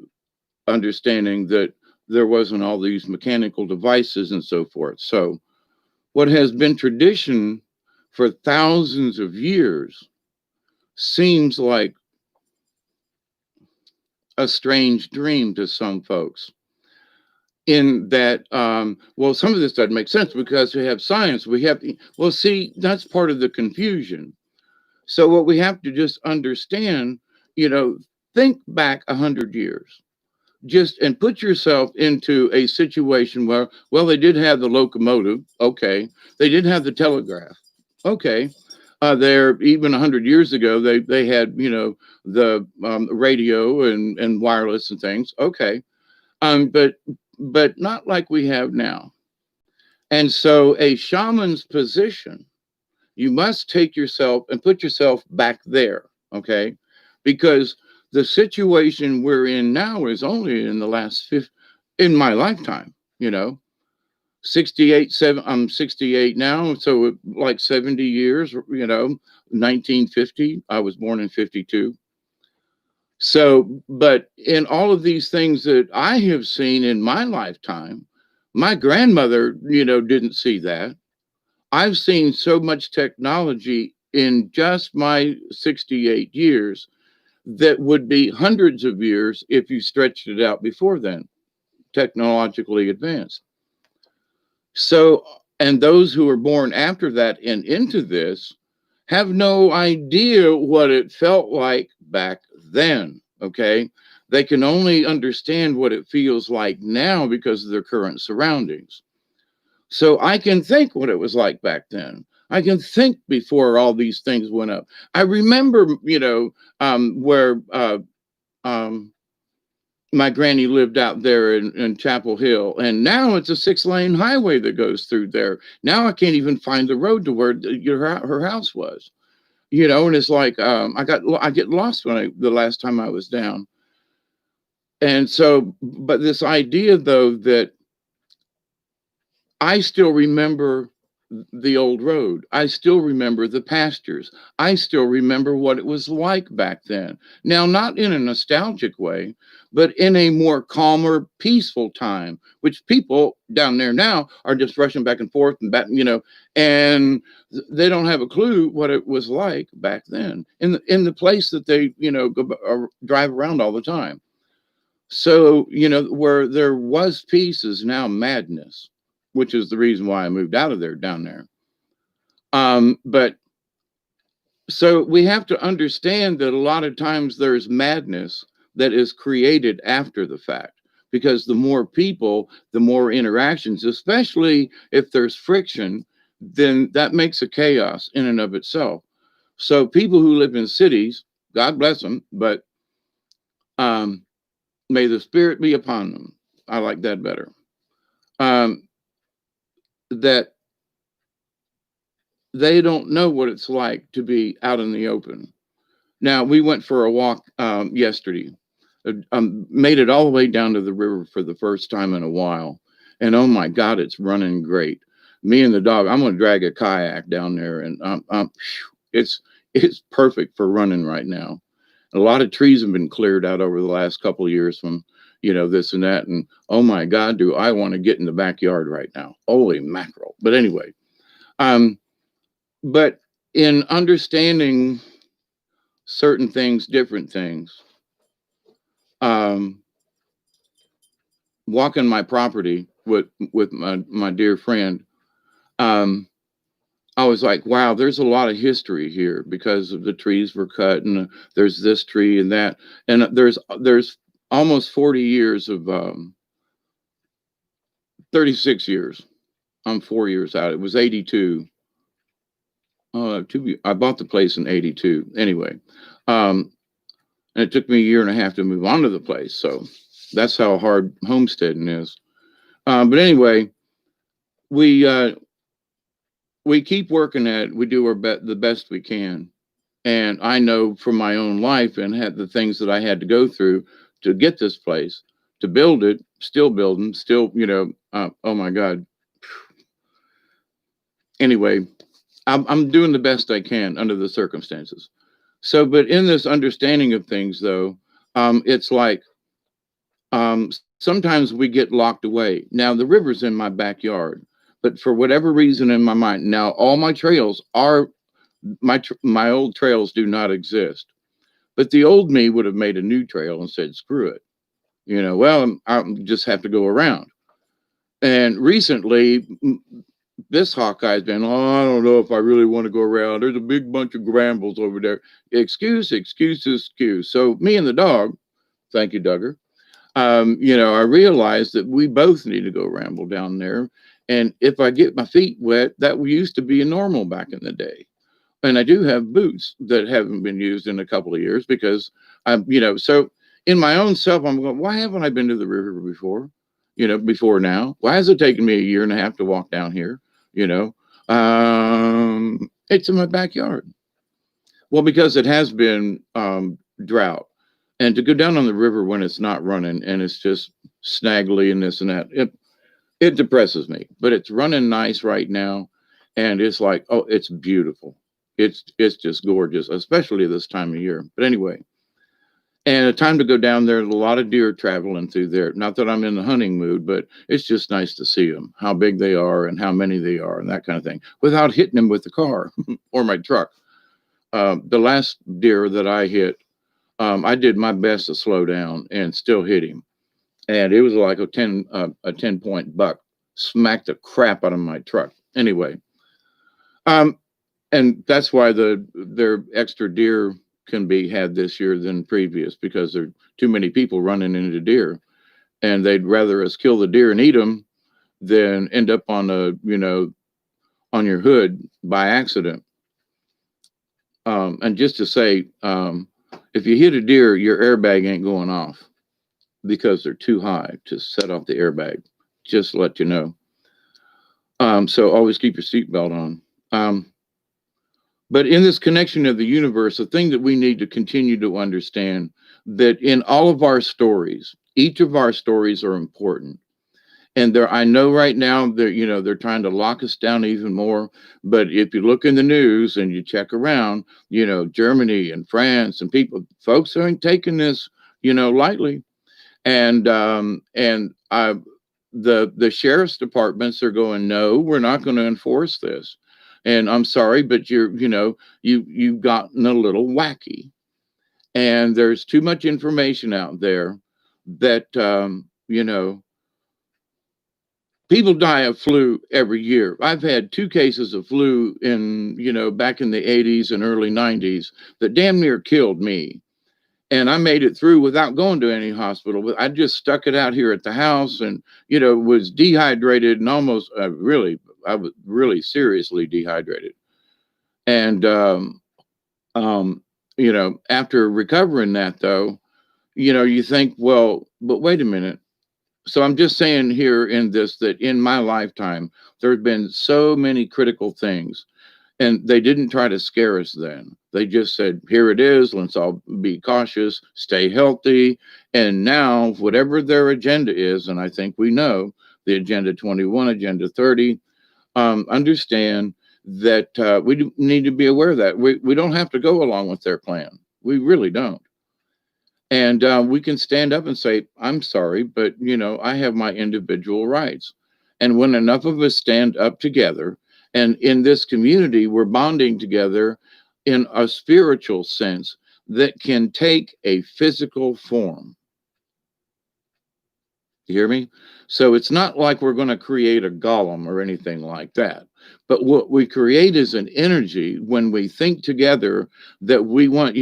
understanding that there wasn't all these mechanical devices and so forth. So what has been tradition for thousands of years seems like a strange dream to some folks. In that, well, some of this doesn't make sense because we have science. Well, see, that's part of the confusion. So what we have to just understand, think back 100 years, just and put yourself into a situation where, well, they did have the locomotive, okay, they did have the telegraph, okay, there, even 100 years ago, they had, the radio and wireless and things, okay, but not like we have now. And so a shaman's position, you must take yourself and put yourself back there, okay, because the situation we're in now is only in the last in my lifetime, 68, I'm 68 now, so like 70 years, 1950, I was born in 52. So, but in all of these things that I have seen in my lifetime, my grandmother, didn't see that. I've seen so much technology in just my 68 years that would be hundreds of years if you stretched it out before then, technologically advanced. So, and those who were born after that and into this have no idea what it felt like back then. Okay. They can only understand what it feels like now because of their current surroundings. So I can think what it was like back then. I can think before all these things went up. I remember, where um, my granny lived out there in Chapel Hill, and now it's a 6-lane highway that goes through there. Now I can't even find the road to where her house was. And it's like I get lost the last time I was down. And so, but this idea though that I still remember the old road. I still remember the pastures. I still remember what it was like back then. Now, not in a nostalgic way, but in a more calmer, peaceful time, which people down there now are just rushing back and forth and back, and they don't have a clue what it was like back then in the place that they, drive around all the time. So, where there was peace is now madness, which is the reason why I moved out of there down there. But so we have to understand that a lot of times there's madness that is created after the fact, because the more people, the more interactions, especially if there's friction, then that makes a chaos in and of itself. So people who live in cities, God bless them, but um, may the spirit be upon them. I like that better. Um, that they don't know what it's like to be out in the open. Now, we went for a walk yesterday, made it all the way down to the river for the first time in a while. And oh my God, it's running great. Me and the dog, I'm going to drag a kayak down there, and it's it's perfect for running right now. A lot of trees have been cleared out over the last couple of years from, this and that. And oh my God, do I want to get in the backyard right now? Holy mackerel. But anyway, um, but in understanding certain things, different things, um, walking my property with my dear friend, um, I was like, wow, there's a lot of history here because of the trees were cut, and there's this tree and that, and there's almost 40 years of 36 years. I'm 4 years out. It was 82. I bought the place in 82. Anyway, um, and it took me a year and a half to move on to the place. So that's how hard homesteading is. But anyway, we uh, we keep working at it. We do the best we can. And I know from my own life and had the things that I had to go through to get this place, to build it, still building, still, oh my God. Anyway, I'm doing the best I can under the circumstances. So, but in this understanding of things, though, it's like sometimes we get locked away. Now, the river's in my backyard, but for whatever reason in my mind, now all my trails are my old trails do not exist. But the old me would have made a new trail and said, screw it. Well, I just have to go around. And recently, this Hawkeye's been, oh, I don't know if I really want to go around. There's a big bunch of brambles over there. Excuse, excuse, excuse. So me and the dog, thank you, Duggar. I realized that we both need to go ramble down there. And if I get my feet wet, that used to be a normal back in the day. And I do have boots that haven't been used in a couple of years because so in my own self, I'm going, why haven't I been to the river before? Before now? Why has it taken me a year and a half to walk down here? It's in my backyard. Well, because it has been drought. And to go down on the river when it's not running and it's just snaggly and this and that, it depresses me. But it's running nice right now. And it's like, oh, it's beautiful. It's just gorgeous, especially this time of year. But anyway, and a time to go down there, a lot of deer traveling through there. Not that I'm in the hunting mood, but it's just nice to see them, how big they are and how many they are and that kind of thing, without hitting them with the car or my truck. The last deer that I hit, I did my best to slow down and still hit him. And it was like a 10-point buck, smacked the crap out of my truck. Anyway, and that's why their extra deer can be had this year than previous, because there are too many people running into deer, and they'd rather us kill the deer and eat them than end up on on your hood by accident. And just to say, if you hit a deer, your airbag ain't going off because they're too high to set off the airbag. Just to let you know. So always keep your seatbelt on. But in this connection of the universe, the thing that we need to continue to understand that in all of our stories, each of our stories are important. And there, I know right now they're, they're trying to lock us down even more. But if you look in the news and you check around, Germany and France and folks aren't taking this, lightly. And the sheriff's departments are going, no, we're not going to enforce this. And I'm sorry, but you've gotten a little wacky, and there's too much information out there that people die of flu every year. I've had two cases of flu in, back in the 80s and early 90s that damn near killed me. And I made it through without going to any hospital. But I just stuck it out here at the house, and, was dehydrated and almost I was really seriously dehydrated. And, after recovering that, though, you think, well, but wait a minute. So I'm just saying here in this that in my lifetime, there have been so many critical things, and they didn't try to scare us then. They just said, here it is. Let's all be cautious, stay healthy. And now, whatever their agenda is, and I think we know the Agenda 21, Agenda 30, understand that we need to be aware of that. We don't have to go along with their plan. We really don't. And we can stand up and say, I'm sorry, but, I have my individual rights. And when enough of us stand up together, and in this community, we're bonding together in a spiritual sense that can take a physical form. You hear me? So it's not like we're going to create a golem or anything like that. But what we create is an energy when we think together that we want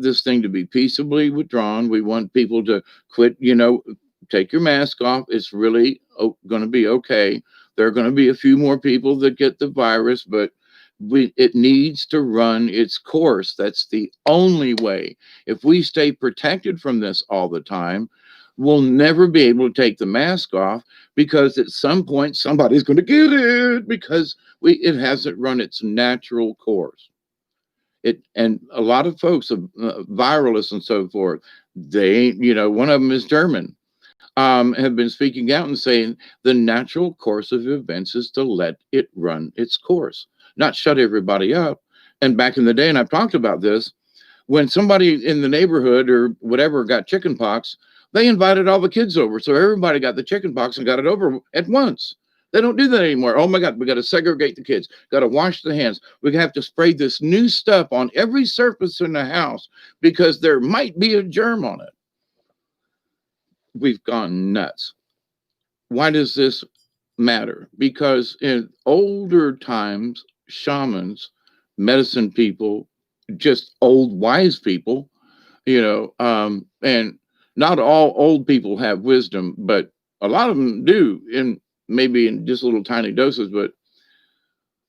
this thing to be peaceably withdrawn. We want people to quit, take your mask off. It's really going to be okay. There are going to be a few more people that get the virus, but it needs to run its course. That's the only way. If we stay protected from this all the time, we'll never be able to take the mask off, because at some point somebody's going to get it, because it hasn't run its natural course. And a lot of folks, viralists and so forth, they ain't, one of them is German, have been speaking out and saying the natural course of events is to let it run its course, not shut everybody up. And back in the day, and I've talked about this, when somebody in the neighborhood or whatever got chicken pox, they invited all the kids over. So everybody got the chicken pox and got it over at once. They don't do that anymore. Oh my God, we got to segregate the kids, got to wash the hands. We have to spray this new stuff on every surface in the house because there might be a germ on it. We've gone nuts. Why does this matter? Because in older times, shamans, medicine people, just old wise people, and not all old people have wisdom, but a lot of them do, in maybe in just little tiny doses. But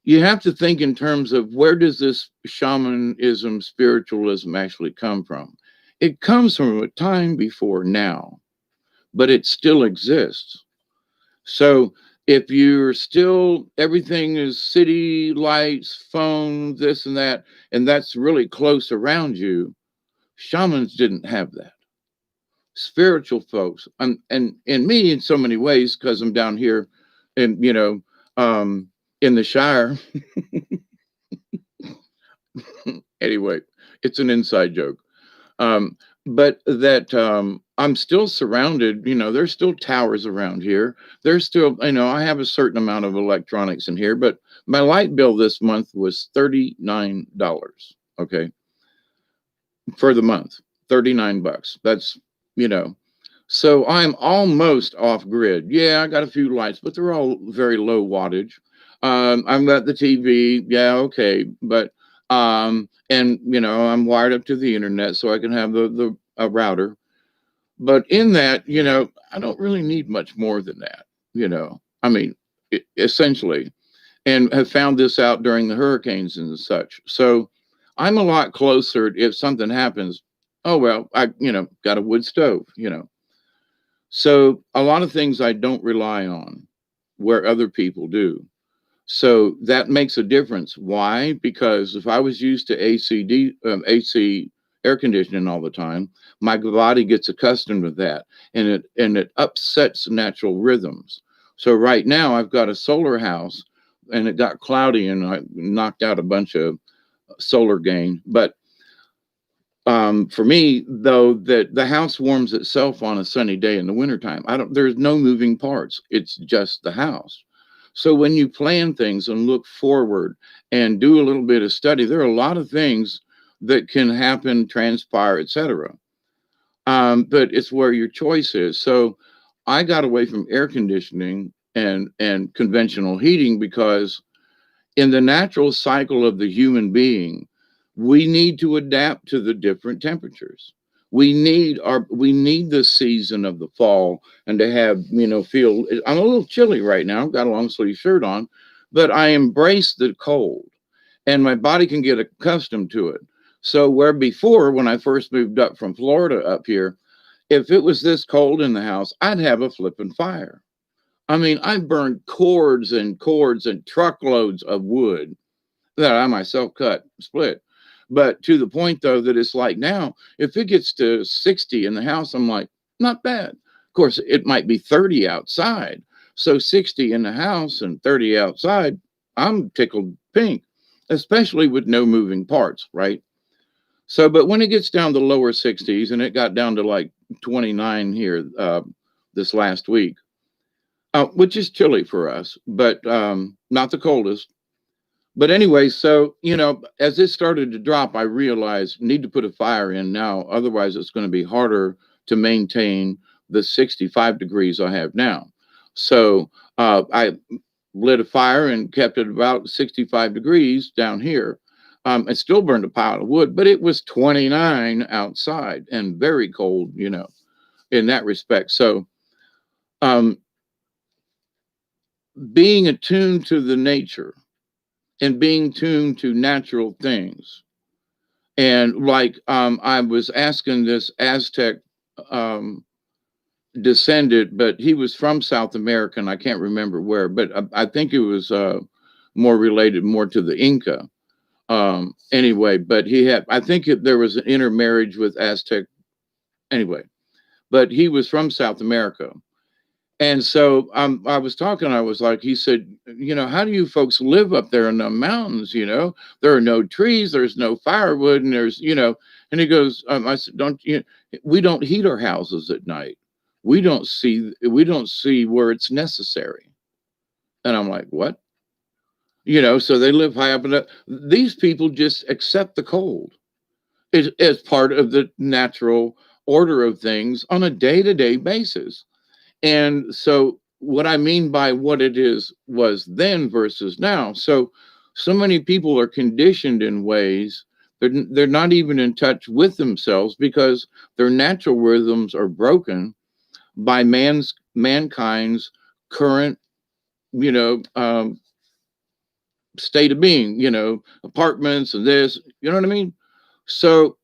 you have to think in terms of, where does this shamanism, spiritualism actually come from? It comes from a time before now, but it still exists. So if you're still, everything is city lights, phones, this and that, and that's really close around you, shamans didn't have that. Spiritual folks, and me in so many ways, because I'm down here and in the Shire. Anyway, it's an inside joke. But that I'm still surrounded, there's still towers around here. There's still, I have a certain amount of electronics in here, but my light bill this month was $39. Okay. For the month, 39 bucks. That's, so I'm almost off grid. Yeah, I got a few lights, but they're all very low wattage. I've got the TV. Yeah, okay. But, and, I'm wired up to the internet so I can have the router. But in that, I don't really need much more than that, I mean, essentially, and have found this out during the hurricanes and such. So I'm a lot closer if something happens. Oh, well, I, got a wood stove, So a lot of things I don't rely on where other people do. So that makes a difference. Why? Because if I was used to AC air conditioning all the time, my body gets accustomed to that, and it upsets natural rhythms. So right now I've got a solar house, and it got cloudy, and I knocked out a bunch of solar gain. But for me, though, that the house warms itself on a sunny day in the wintertime. I don't. There's no moving parts. It's just the house. So when you plan things and look forward and do a little bit of study, there are a lot of things that can happen, transpire, etc. But it's where your choice is. So I got away from air conditioning and conventional heating because in the natural cycle of the human being, we need to adapt to the different temperatures. We need the season of the fall and to have, feel. I'm a little chilly right now. I've got a long sleeve shirt on, but I embrace the cold and my body can get accustomed to it. So where before, when I first moved up from Florida up here, if it was this cold in the house, I'd have a flipping fire. I mean, I burned cords and cords and truckloads of wood that I myself cut, split. But to the point though that it's like now, if it gets to 60 in the house, I'm like, not bad. Of course, it might be 30 outside. So 60 in the house and 30 outside, I'm tickled pink, especially with no moving parts, right? So, but when it gets down to lower 60s, and it got down to like 29 here this last week, which is chilly for us, but not the coldest. But anyway, so as it started to drop, I realized need to put a fire in now. Otherwise, it's going to be harder to maintain the 65 degrees I have now. So I lit a fire and kept it about 65 degrees down here. It still burned a pile of wood, but it was 29 outside and very cold, in that respect. So um, being attuned to the nature and being tuned to natural things. And like I was asking this Aztec um, descendant, but he was from South America, and I can't remember where, but I think it was more related more to the Inca. Anyway, but I think there was an intermarriage with Aztec. Anyway, but he was from South America. And so I was talking, I was like, he said, how do you folks live up there in the mountains? There are no trees, there's no firewood, and and he goes, I said, we don't heat our houses at night. We don't see where it's necessary. And I'm like, what? So they live high up in the, these people just accept the cold as part of the natural order of things on a day-to-day basis. And so what I mean by what it is was then versus now. So many people are conditioned in ways they're not even in touch with themselves because their natural rhythms are broken by mankind's current, you know, um, state of being. Apartments and this. You know what I mean? So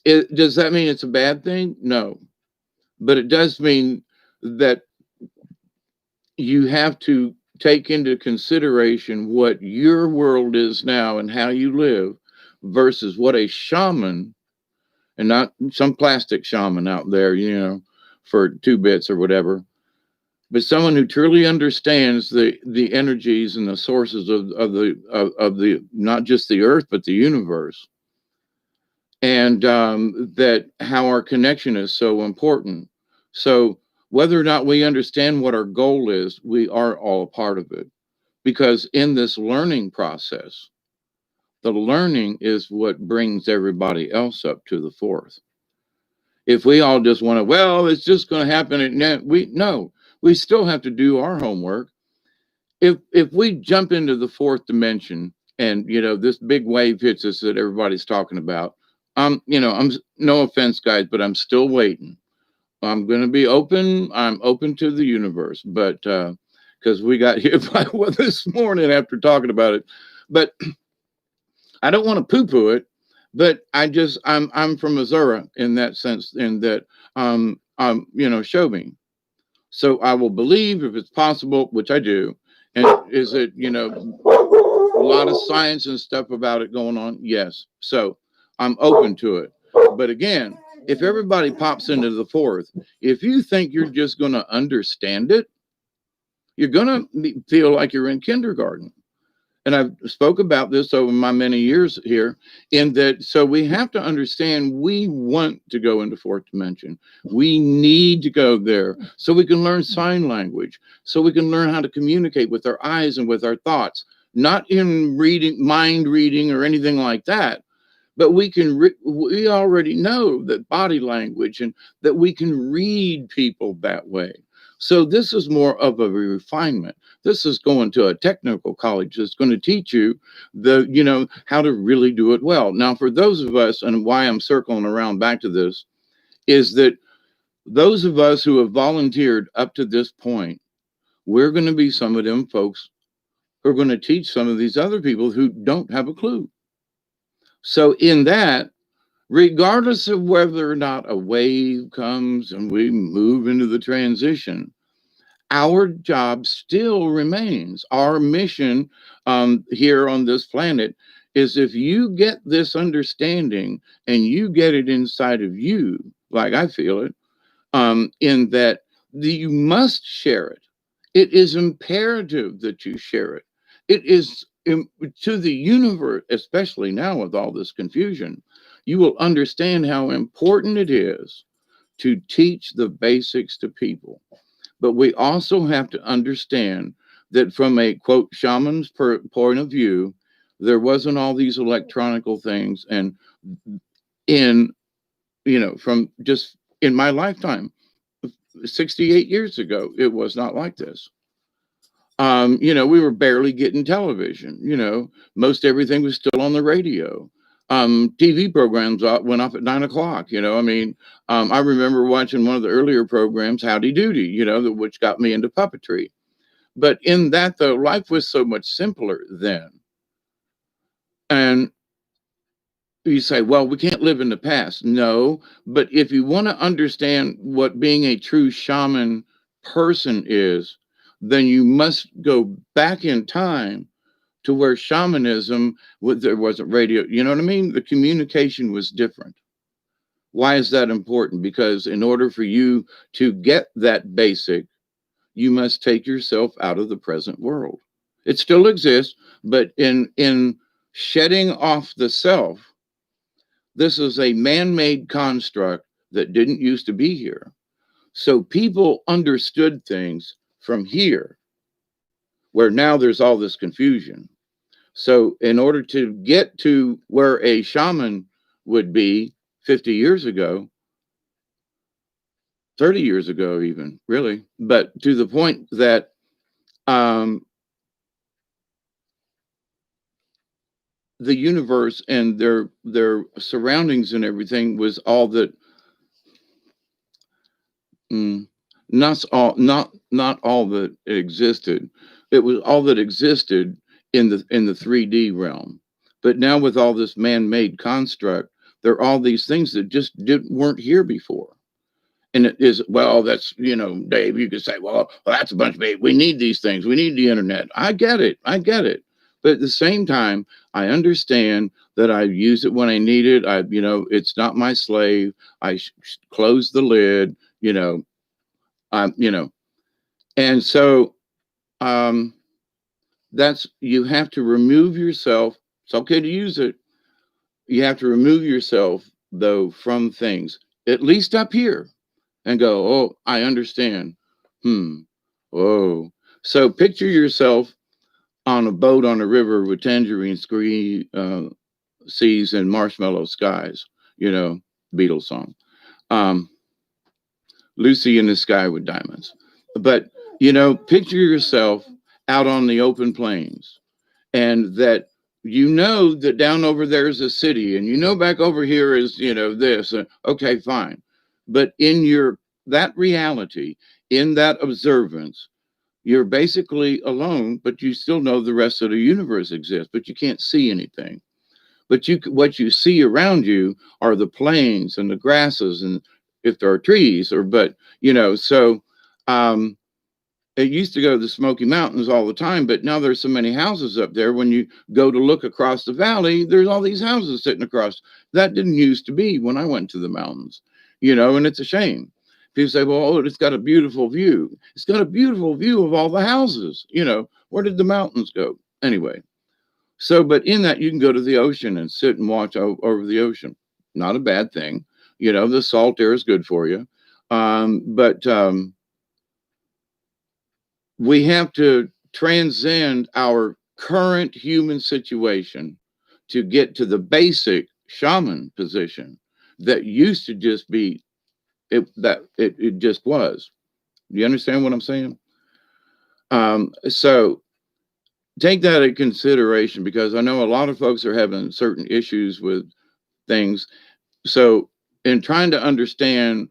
does that mean it's a bad thing? No, but it does mean that you have to take into consideration what your world is now and how you live versus what a shaman, and not some plastic shaman out there, for 2 bits or whatever, but someone who truly understands the energies and the sources of the not just the earth but the universe, and that how our connection is so important. So whether or not we understand what our goal is, we are all a part of it. Because in this learning process, the learning is what brings everybody else up to the fourth. If we all just want to, well, it's just going to happen, and we still have to do our homework. If we jump into the fourth dimension, and this big wave hits us that everybody's talking about, I'm no offense, guys, but I'm still waiting. I'm going to be open. I'm open to the universe, but because we got hit by one this morning after talking about it. But I don't want to poo-poo it. But I'm from Missouri in that sense, in that show me. So I will believe if it's possible, which I do. And is it a lot of science and stuff about it going on? Yes. So I'm open to it. But again, if everybody pops into the fourth, if you think you're just going to understand it, you're going to feel like you're in kindergarten. And I've spoke about this over my many years here, in that, so we have to understand we want to go into fourth dimension. We need to go there so we can learn sign language, so we can learn how to communicate with our eyes and with our thoughts, not in reading, mind reading or anything like that, but we already know that body language, and that we can read people that way. So this is more of a refinement. This is going to a technical college that's going to teach you how to really do it well. Now, for those of us, and why I'm circling around back to this, is that those of us who have volunteered up to this point, we're going to be some of them folks who are going to teach some of these other people who don't have a clue. So in that, regardless of whether or not a wave comes and we move into the transition, our job still remains. Our mission here on this planet is, if you get this understanding and you get it inside of you, like I feel it, in that you must share it. It is imperative that you share it. It is to the universe, especially now with all this confusion, you will understand how important it is to teach the basics to people. But we also have to understand that from a quote shaman's point of view, there wasn't all these electronical things. And in, from just in my lifetime, 68 years ago, it was not like this. We were barely getting television. Most everything was still on the radio. TV programs went off at 9 o'clock. I remember watching one of the earlier programs, Howdy Doody, which got me into puppetry. But in that, though, life was so much simpler then. And you say, well, we can't live in the past. No, but if you want to understand what being a true shaman person is, then you must go back in time to where shamanism, there wasn't radio. You know what I mean? The communication was different. Why is that important? Because in order for you to get that basic, you must take yourself out of the present world. It still exists, but in shedding off the self, this is a man-made construct that didn't used to be here. So people understood things from here, where now there's all this confusion. So in order to get to where a shaman would be 50 years ago, 30 years ago, even, really, but to the point that the universe and their surroundings and everything was all that, not all that existed. It was all that existed in the 3D realm. But now with all this man-made construct, there are all these things that just weren't here before. And it is, well, that's, Dave, you could say, well, that's a bunch of, we need these things. We need the internet. I get it. But at the same time, I understand that I use it when I need it. It's not my slave. I close the lid, and so that's, you have to remove yourself. It's okay to use it. You have to remove yourself, though, from things, at least up here, and go, oh, I understand. Whoa. So picture yourself on a boat on a river with tangerine seas and marshmallow skies, Beatles song. Lucy in the Sky with Diamonds. But, picture yourself out on the open plains, and that, that down over there is a city, and back over here is, this. Okay, fine. But in that reality, in that observance, you're basically alone, but you still know the rest of the universe exists, but you can't see anything. But what you see around you are the plains and the grasses, and if there are trees, so It used to go to the Smoky Mountains all the time, but now there's so many houses up there. When you go to look across the valley, there's all these houses sitting across. That didn't used to be when I went to the mountains, and it's a shame. People say, well, oh, it's got a beautiful view. It's got a beautiful view of all the houses. Where did the mountains go? Anyway, so, but in that, you can go to the ocean and sit and watch over the ocean. Not a bad thing. The salt air is good for you. But we have to transcend our current human situation to get to the basic shaman position that used to just be it just was. You understand what I'm saying? So take that into consideration, because I know a lot of folks are having certain issues with things. So in trying to understand,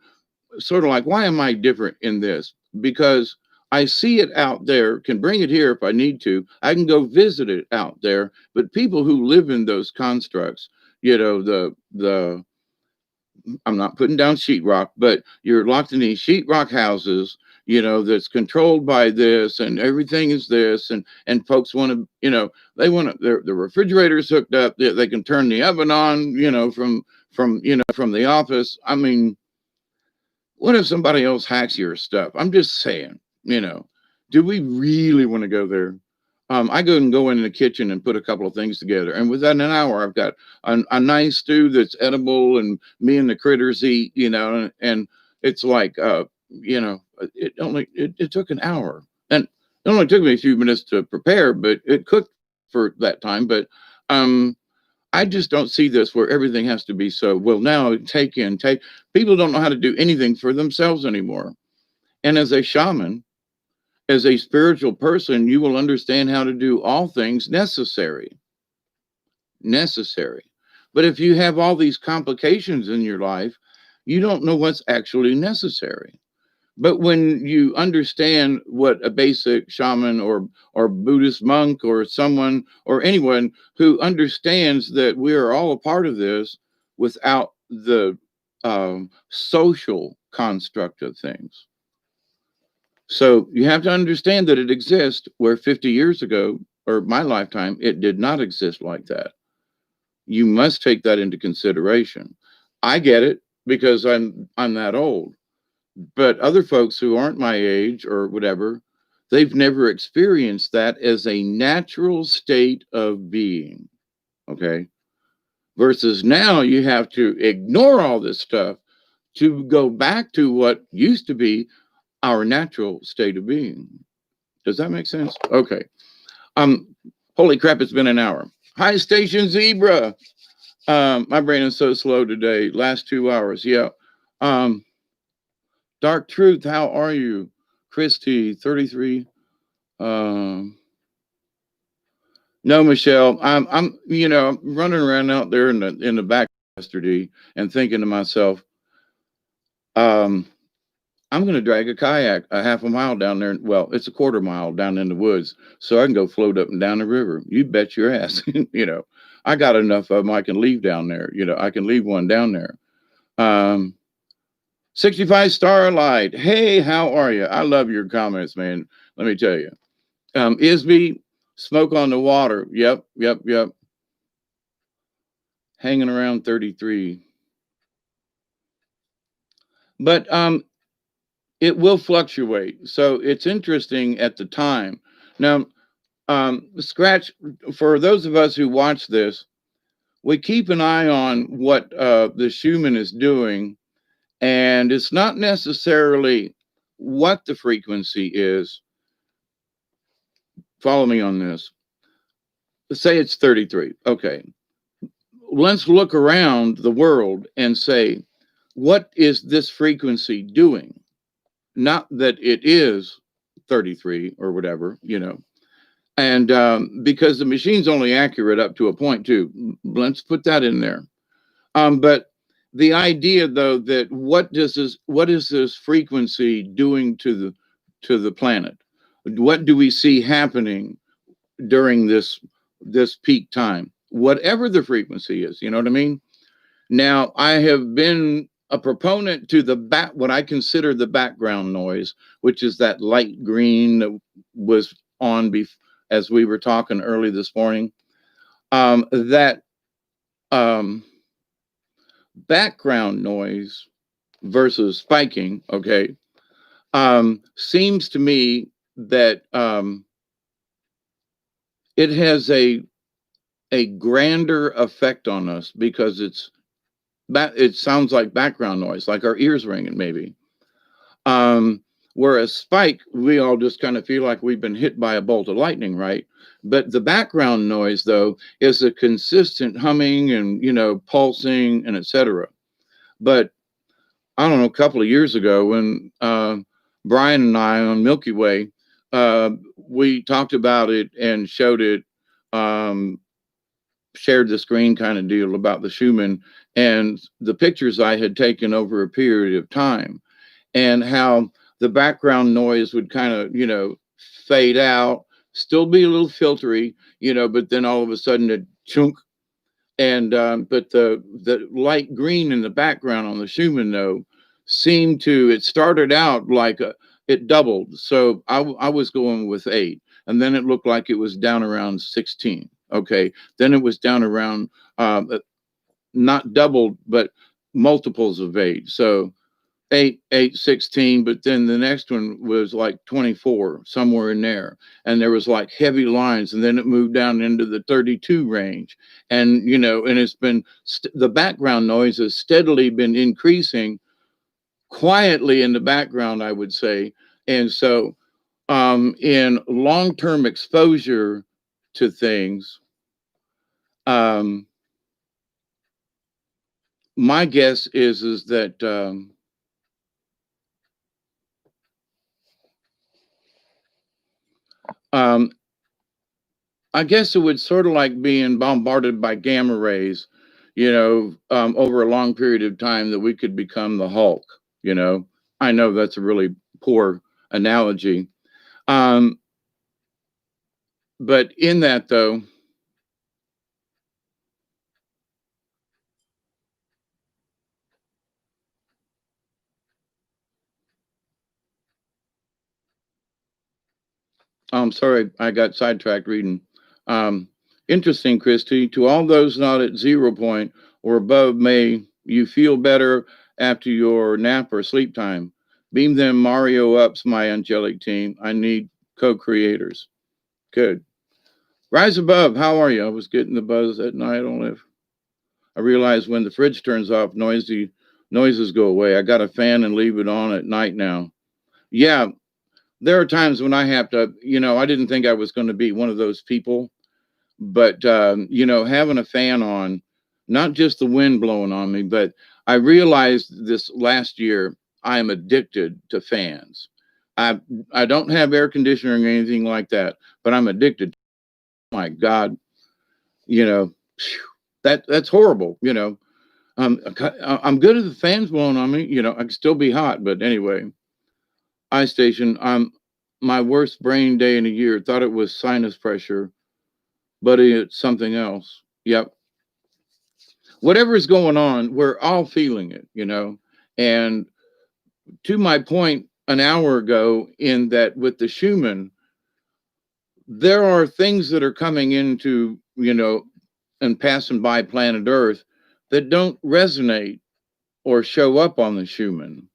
sort of like, why am I different in this? Because I see it out there, can bring it here if I need to. I can go visit it out there. But people who live in those constructs, the I'm not putting down sheetrock, but you're locked in these sheetrock houses, that's controlled by this, and everything is this, and folks want to, they want to, the refrigerator's hooked up, they can turn the oven on, from the office. I mean, what if somebody else hacks your stuff? I'm just saying, do we really want to go there? I go in the kitchen and put a couple of things together, and within an hour, I've got a nice stew that's edible, and me and the critters eat, and it's like, it took an hour, and it only took me a few minutes to prepare, but it cooked for that time. But I just don't see this where everything has to be so, well, now take. People don't know how to do anything for themselves anymore. And as a shaman, as a spiritual person, you will understand how to do all things necessary. Necessary. But if you have all these complications in your life, you don't know what's actually necessary. But when you understand what a basic shaman or Buddhist monk or someone or anyone who understands that we are all a part of this without the social construct of things. So you have to understand that it exists where 50 years ago, or my lifetime, it did not exist like that. You must take that into consideration. I get it because I'm that old. But other folks who aren't my age or whatever, they've never experienced that as a natural state of being. Okay. Versus now you have to ignore all this stuff to go back to what used to be our natural state of being. Does that make sense? Okay. Um, Holy crap, it's been an hour. Hi, Station Zebra. My brain is so slow today. Last 2 hours. Yeah. Dark Truth, how are you? Christy, 33. Um, no, Michelle, I'm running around out there in the back yesterday and thinking to myself, um, I'm going to drag a kayak a half a mile down there. Well, it's a quarter mile down in the woods, so I can go float up and down the river. You bet your ass. I got enough of them I can leave down there. I can leave one down there. Um, 65 Starlight. Hey, how are you? I love your comments, man. Let me tell you. Isby, smoke on the water. Yep, yep, yep. Hanging around 33. But it will fluctuate. So it's interesting at the time. Now, Scratch, for those of us who watch this, we keep an eye on what the Schumann is doing, and it's not necessarily what the frequency is. Follow me on this. Let's say it's 33. Okay. Let's look around the world and say, what is this frequency doing? Not that it is 33 or whatever. And because the machine's only accurate up to a point, too. Let's put that in there. But the idea, though, that what is this frequency doing to the planet? What do we see happening during this peak time? Whatever the frequency is, you know what I mean? Now, I have been a proponent to the back, what I consider the background noise, which is that light green that was on as we were talking early this morning. That um, background noise versus spiking, okay, seems to me that it has a grander effect on us because it sounds like background noise, like our ears ringing maybe. Um, Whereas spike, we all just kind of feel like we've been hit by a bolt of lightning, right? But the background noise, though, is a consistent humming and pulsing and etc. But I don't know, a couple of years ago when Brian and I on Milky Way, uh, we talked about it and showed it, um, shared the screen kind of deal about the Schumann and the pictures I had taken over a period of time and how the background noise would kind of, fade out, still be a little filtery, but then all of a sudden it chunk. And but the light green in the background on the Schumann though seemed to, it started out like it doubled. So I was going with 8, and then it looked like it was down around 16. Okay, then it was down around not doubled but multiples of 8. So 8, 8, 16, but then the next one was like 24, somewhere in there. And there was like heavy lines, and then it moved down into the 32 range. And, and it's been, the background noise has steadily been increasing quietly in the background, I would say. And so, in long term exposure to things, um, my guess is that, um, I guess it would sort of like being bombarded by gamma rays, over a long period of time that we could become the Hulk, you know. I know that's a really poor analogy. Um, but in that, though, I'm sorry, I got sidetracked reading. Um, Interesting, Christy. To all those not at 0 point or above, may you feel better after your nap or sleep time. Beam them Mario ups, my angelic team. I need co creators. Good. Rise above, how are you? I was getting the buzz at night on it. I realized when the fridge turns off, noises go away. I got a fan and leave it on at night now. Yeah, there are times when I have to, I didn't think I was going to be one of those people, but, having a fan on, not just the wind blowing on me, but I realized this last year I am addicted to fans. I, I don't have air conditioning or anything like that, but I'm addicted. My God, you know, that's horrible. I'm good at the fans blowing on me. I can still be hot, but anyway, eye station. I'm my worst brain day in a year. Thought it was sinus pressure, but it's something else. Yep. Whatever is going on, we're all feeling it. And to my point an hour ago, in that with the Schumann, there are things that are coming into and passing by planet Earth that don't resonate or show up on the Schumann.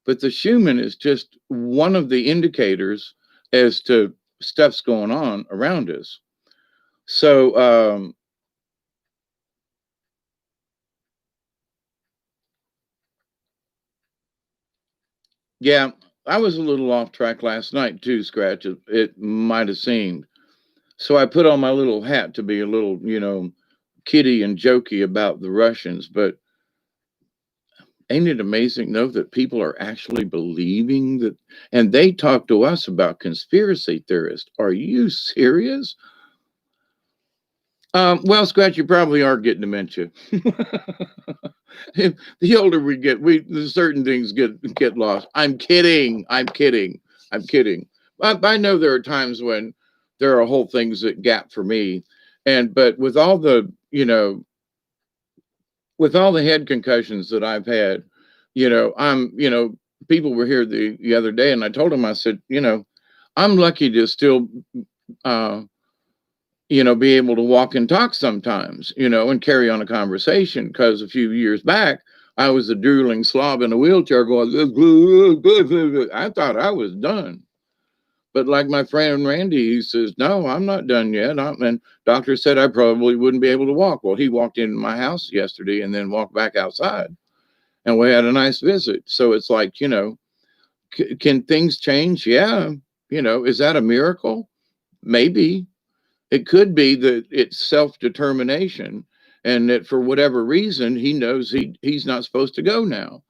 But the Schumann is just one of the indicators as to stuff's going on around us. So, yeah, I was a little off track last night too, Scratch. It might have seemed. So I put on my little hat to be a little, kiddie and jokey about the Russians. But ain't it amazing, though, that people are actually believing that? And they talk to us about conspiracy theorists. Are you serious? Well, Scratch, you probably are getting dementia. The older we get, certain things get lost. I'm kidding. I'm kidding. I'm kidding. I know there are times when there are whole things that gap for me, but with all the head concussions that I've had, People were here the other day, and I told them, I said, I'm lucky to still, uh, be able to walk and talk sometimes, and carry on a conversation. Because a few years back, I was a drooling slob in a wheelchair going, I thought I was done. But like my friend Randy, he says, no, I'm not done yet. And doctor said I probably wouldn't be able to walk. Well, he walked into my house yesterday and then walked back outside, and we had a nice visit. So it's like, can things change? Yeah. Is that a miracle? Maybe. It could be that it's self-determination, and that for whatever reason he knows he's not supposed to go now.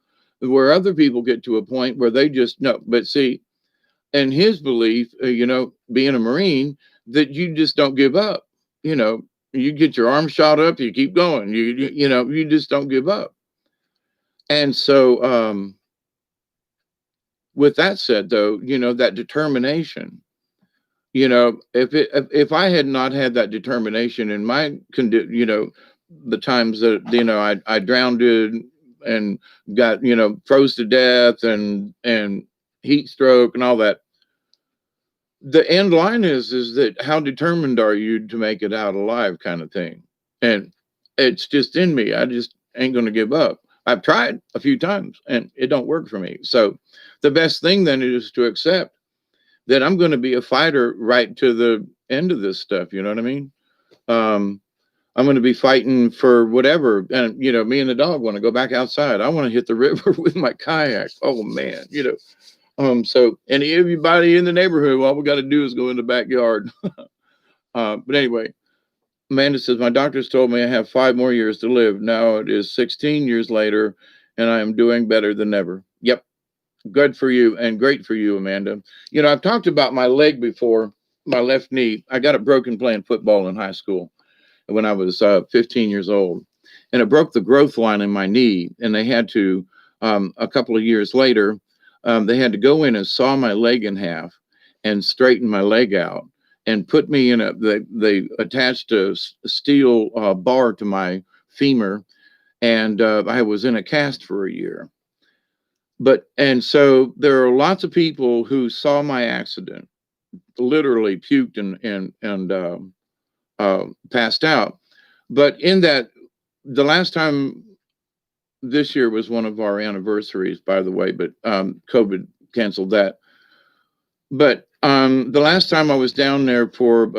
Where other people get to a point where they just know. But see, in his belief, being a Marine, that you just don't give up. You know, you get your arm shot up, you keep going. You just don't give up. And so, with that said, though, that determination. If I had not had that determination in my the times that I drowned and got froze to death and heat stroke and all that, the end line is that how determined are you to make it out alive, kind of thing. And it's just in me. I just ain't going to give up. I've tried a few times and it don't work for me. So the best thing then is to accept that I'm going to be a fighter right to the end of this stuff. You know what I mean? Um, I'm going to be fighting for whatever. And, me and the dog want to go back outside. I want to hit the river with my kayak. Oh, man. So everybody in the neighborhood, all we got to do is go in the backyard. But anyway, Amanda says, my doctors told me I have 5 more years to live. Now it is 16 years later, and I am doing better than ever. Yep. Good for you and great for you, Amanda. I've talked about my leg before, my left knee. I got it broken playing football in high school when I was 15 years old. And it broke the growth line in my knee. And they had to, a couple of years later, they had to go in and saw my leg in half and straighten my leg out and put me in they attached a steel bar to my femur. And I was in a cast for a year. And so there are lots of people who saw my accident, literally puked and passed out. But in that, the last time, this year was one of our anniversaries, by the way, but COVID canceled that. But the last time I was down there for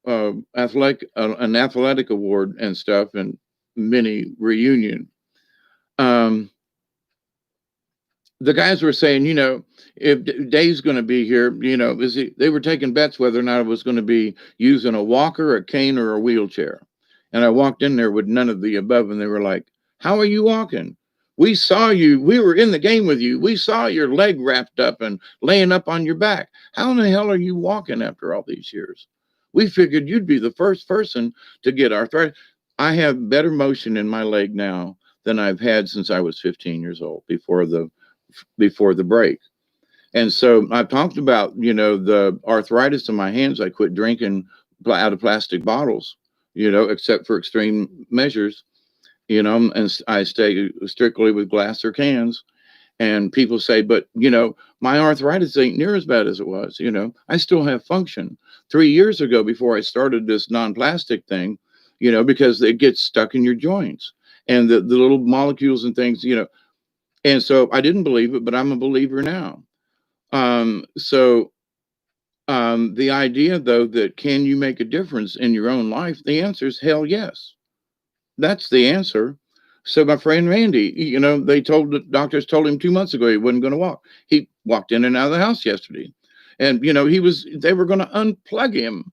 an athletic award and stuff and mini reunion, um, the guys were saying, if Dave's going to be here, they were taking bets whether or not I was going to be using a walker, a cane, or a wheelchair. And I walked in there with none of the above, and they were like, how are you walking? We saw you. We were in the game with you. We saw your leg wrapped up and laying up on your back. How in the hell are you walking after all these years? We figured you'd be the first person to get arthritis. I have better motion in my leg now than I've had since I was 15 years old before the break. And so I talked about, the arthritis in my hands. I quit drinking out of plastic bottles, except for extreme measures, and I stay strictly with glass or cans. And people say, but, my arthritis ain't near as bad as it was. I still have function. 3 years ago, before I started this non-plastic thing, because it gets stuck in your joints and the little molecules and things, and so I didn't believe it, but I'm a believer now. So the idea, though, that can you make a difference in your own life? The answer is hell yes. That's the answer. So my friend Randy, the doctors told him 2 months ago he wasn't going to walk. He walked in and out of the house yesterday, and they were going to unplug him,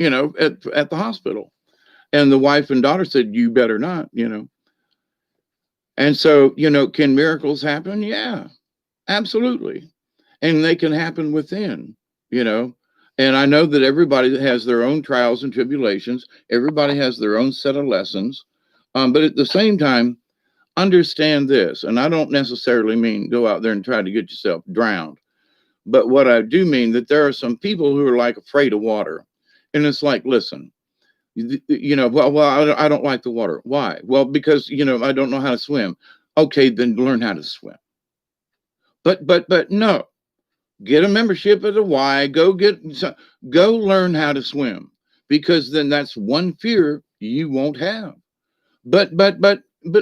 at the hospital, and the wife and daughter said, "You better not." And so can miracles happen? Yeah, absolutely. And they can happen within, you know. And I know that everybody has their own trials and tribulations. Everybody has their own set of lessons. But at the same time, understand this. And I don't necessarily mean go out there and try to get yourself drowned. But what I do mean that there are some people who are like afraid of water. And it's like, listen, I don't like the water. Why? Well, because, I don't know how to swim. Okay, then learn how to swim. But no, get a membership at the Y. Go learn how to swim, because then that's one fear you won't have. But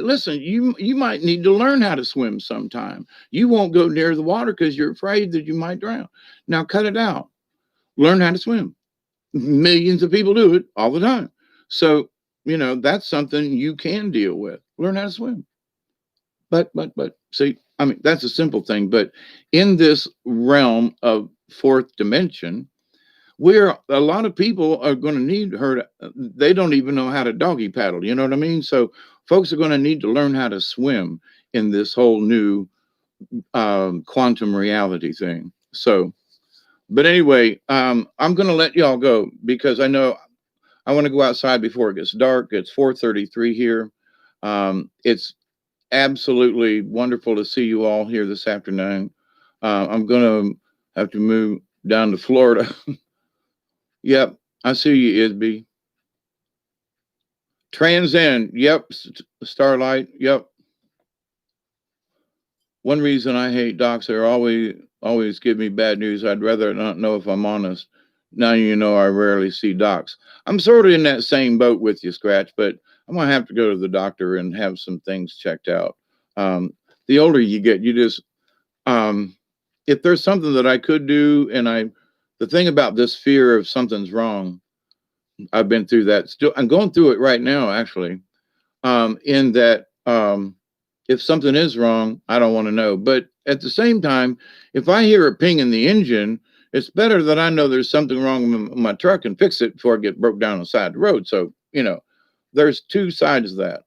listen, you might need to learn how to swim sometime. You won't go near the water because you're afraid that you might drown. Now cut it out. Learn how to swim. Millions of people do it all the time. So, that's something you can deal with. Learn how to swim. But see, I mean, that's a simple thing. But in this realm of fourth dimension, where a lot of people are going to need her they don't even know how to doggy paddle. You know what I mean? So folks are going to need to learn how to swim in this whole new quantum reality thing. So, but anyway, I'm going to let y'all go because I know I want to go outside before it gets dark. It's 4:33 here. It's absolutely wonderful to see you all here this afternoon. I'm going to have to move down to Florida. Yep, I see you, Isby. Transcend. Yep. Starlight. Yep. One reason I hate docs, they're always give me bad news. I'd rather not know if I'm honest. Now you know I rarely see docs. I'm sort of in that same boat with you, Scratch, but I'm gonna have to go to the doctor and have some things checked out. Um, the older you get, you just if there's something that I could do, the thing about this fear of something's wrong, I've been through that. Still, I'm going through it right now, actually. In that if something is wrong, I don't want to know. But at the same time, if I hear a ping in the engine, it's better that I know there's something wrong with my truck and fix it before I get broke down on the side of the road. So, there's two sides of that.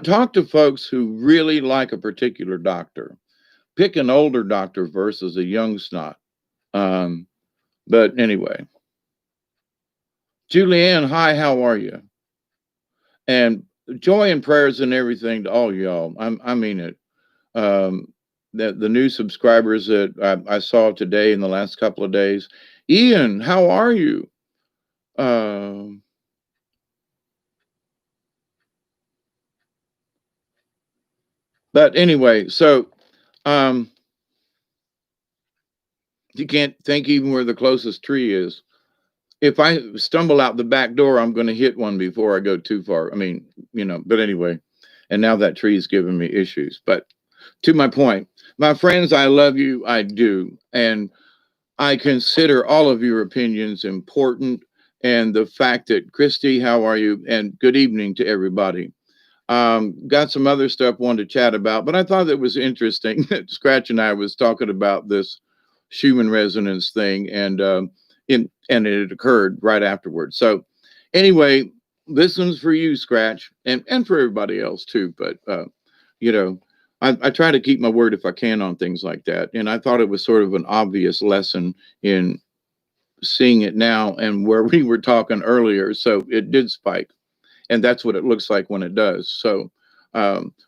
Talk to folks who really like a particular doctor. Pick an older doctor versus a young snot. Um, but anyway, Julianne, hi, how are you? And joy and prayers and everything to all y'all. I mean it. Um, the new subscribers that I saw today in the last couple of days. Ian, how are you? Um, but anyway, so um, you can't think even where the closest tree is. If I stumble out the back door, I'm going to hit one before I go too far. I mean, but anyway, and now that tree is giving me issues. But to my point, my friends, I love you. I do. And I consider all of your opinions important. And the fact that, Christy, how are you? And good evening to everybody. Got some other stuff wanted to chat about, but I thought it was interesting that Scratch and I was talking about this Schumann resonance thing, and it occurred right afterwards. So anyway, this one's for you, Scratch, and for everybody else too. But you know, I try to keep my word if I can on things like that, and I thought it was sort of an obvious lesson in seeing it now and where we were talking earlier. So it did spike, and that's what it looks like when it does. So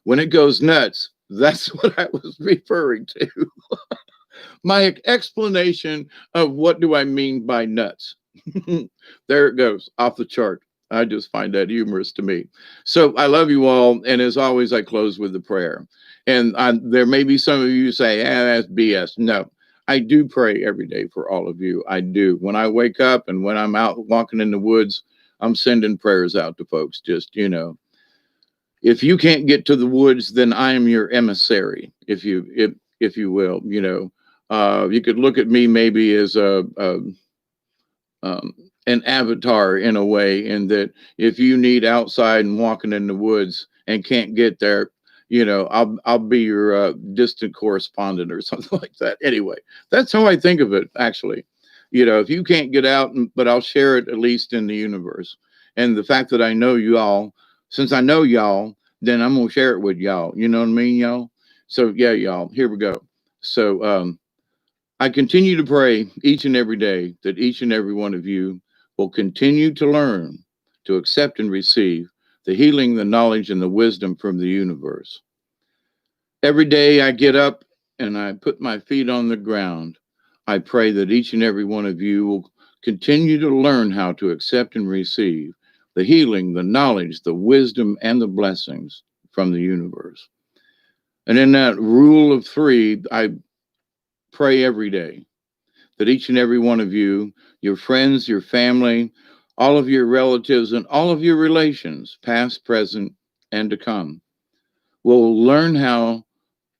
when it goes nuts, that's what I was referring to. My explanation of what do I mean by nuts. There it goes, off the chart. I just find that humorous to me. So I love you all, and as always, I close with the prayer. And there may be some of you say, that's BS." No, I do pray every day for all of you. I do. When I wake up and when I'm out walking in the woods, I'm sending prayers out to folks. Just, if you can't get to the woods, then I am your emissary, if you will. You could look at me maybe as um, an avatar in a way, in that if you need outside and walking in the woods and can't get there, I'll be your distant correspondent or something like that. Anyway, that's how I think of it. Actually, if you can't get out, but I'll share it at least in the universe. And the fact that I know y'all, since I know y'all, then I'm gonna share it with y'all. You know what I mean, y'all? So yeah, y'all. Here we go. So I continue to pray each and every day that each and every one of you will continue to learn, to accept and receive the healing, the knowledge, and the wisdom from the universe. Every day I get up and I put my feet on the ground. I pray that each and every one of you will continue to learn how to accept and receive the healing, the knowledge, the wisdom, and the blessings from the universe. And in that rule of three, I pray every day that each and every one of you, your friends, your family, all of your relatives, and all of your relations, past, present, and to come, will learn how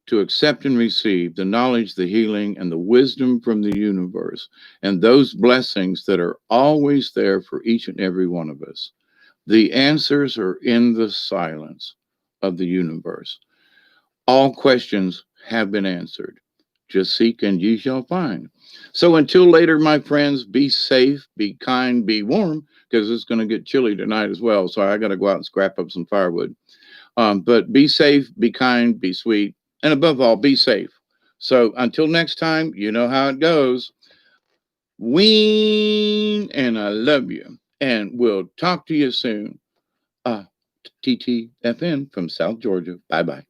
to accept and receive the knowledge, the healing, and the wisdom from the universe, and those blessings that are always there for each and every one of us. The answers are in the silence of the universe. All questions have been answered. Just seek and ye shall find. So until later, my friends, be safe, be kind, be warm, because it's going to get chilly tonight as well. So I got to go out and scrap up some firewood. But be safe, be kind, be sweet, and above all, be safe. So until next time, you know how it goes. Ween, and I love you. And we'll talk to you soon. Uh, TTFN from South Georgia. Bye bye.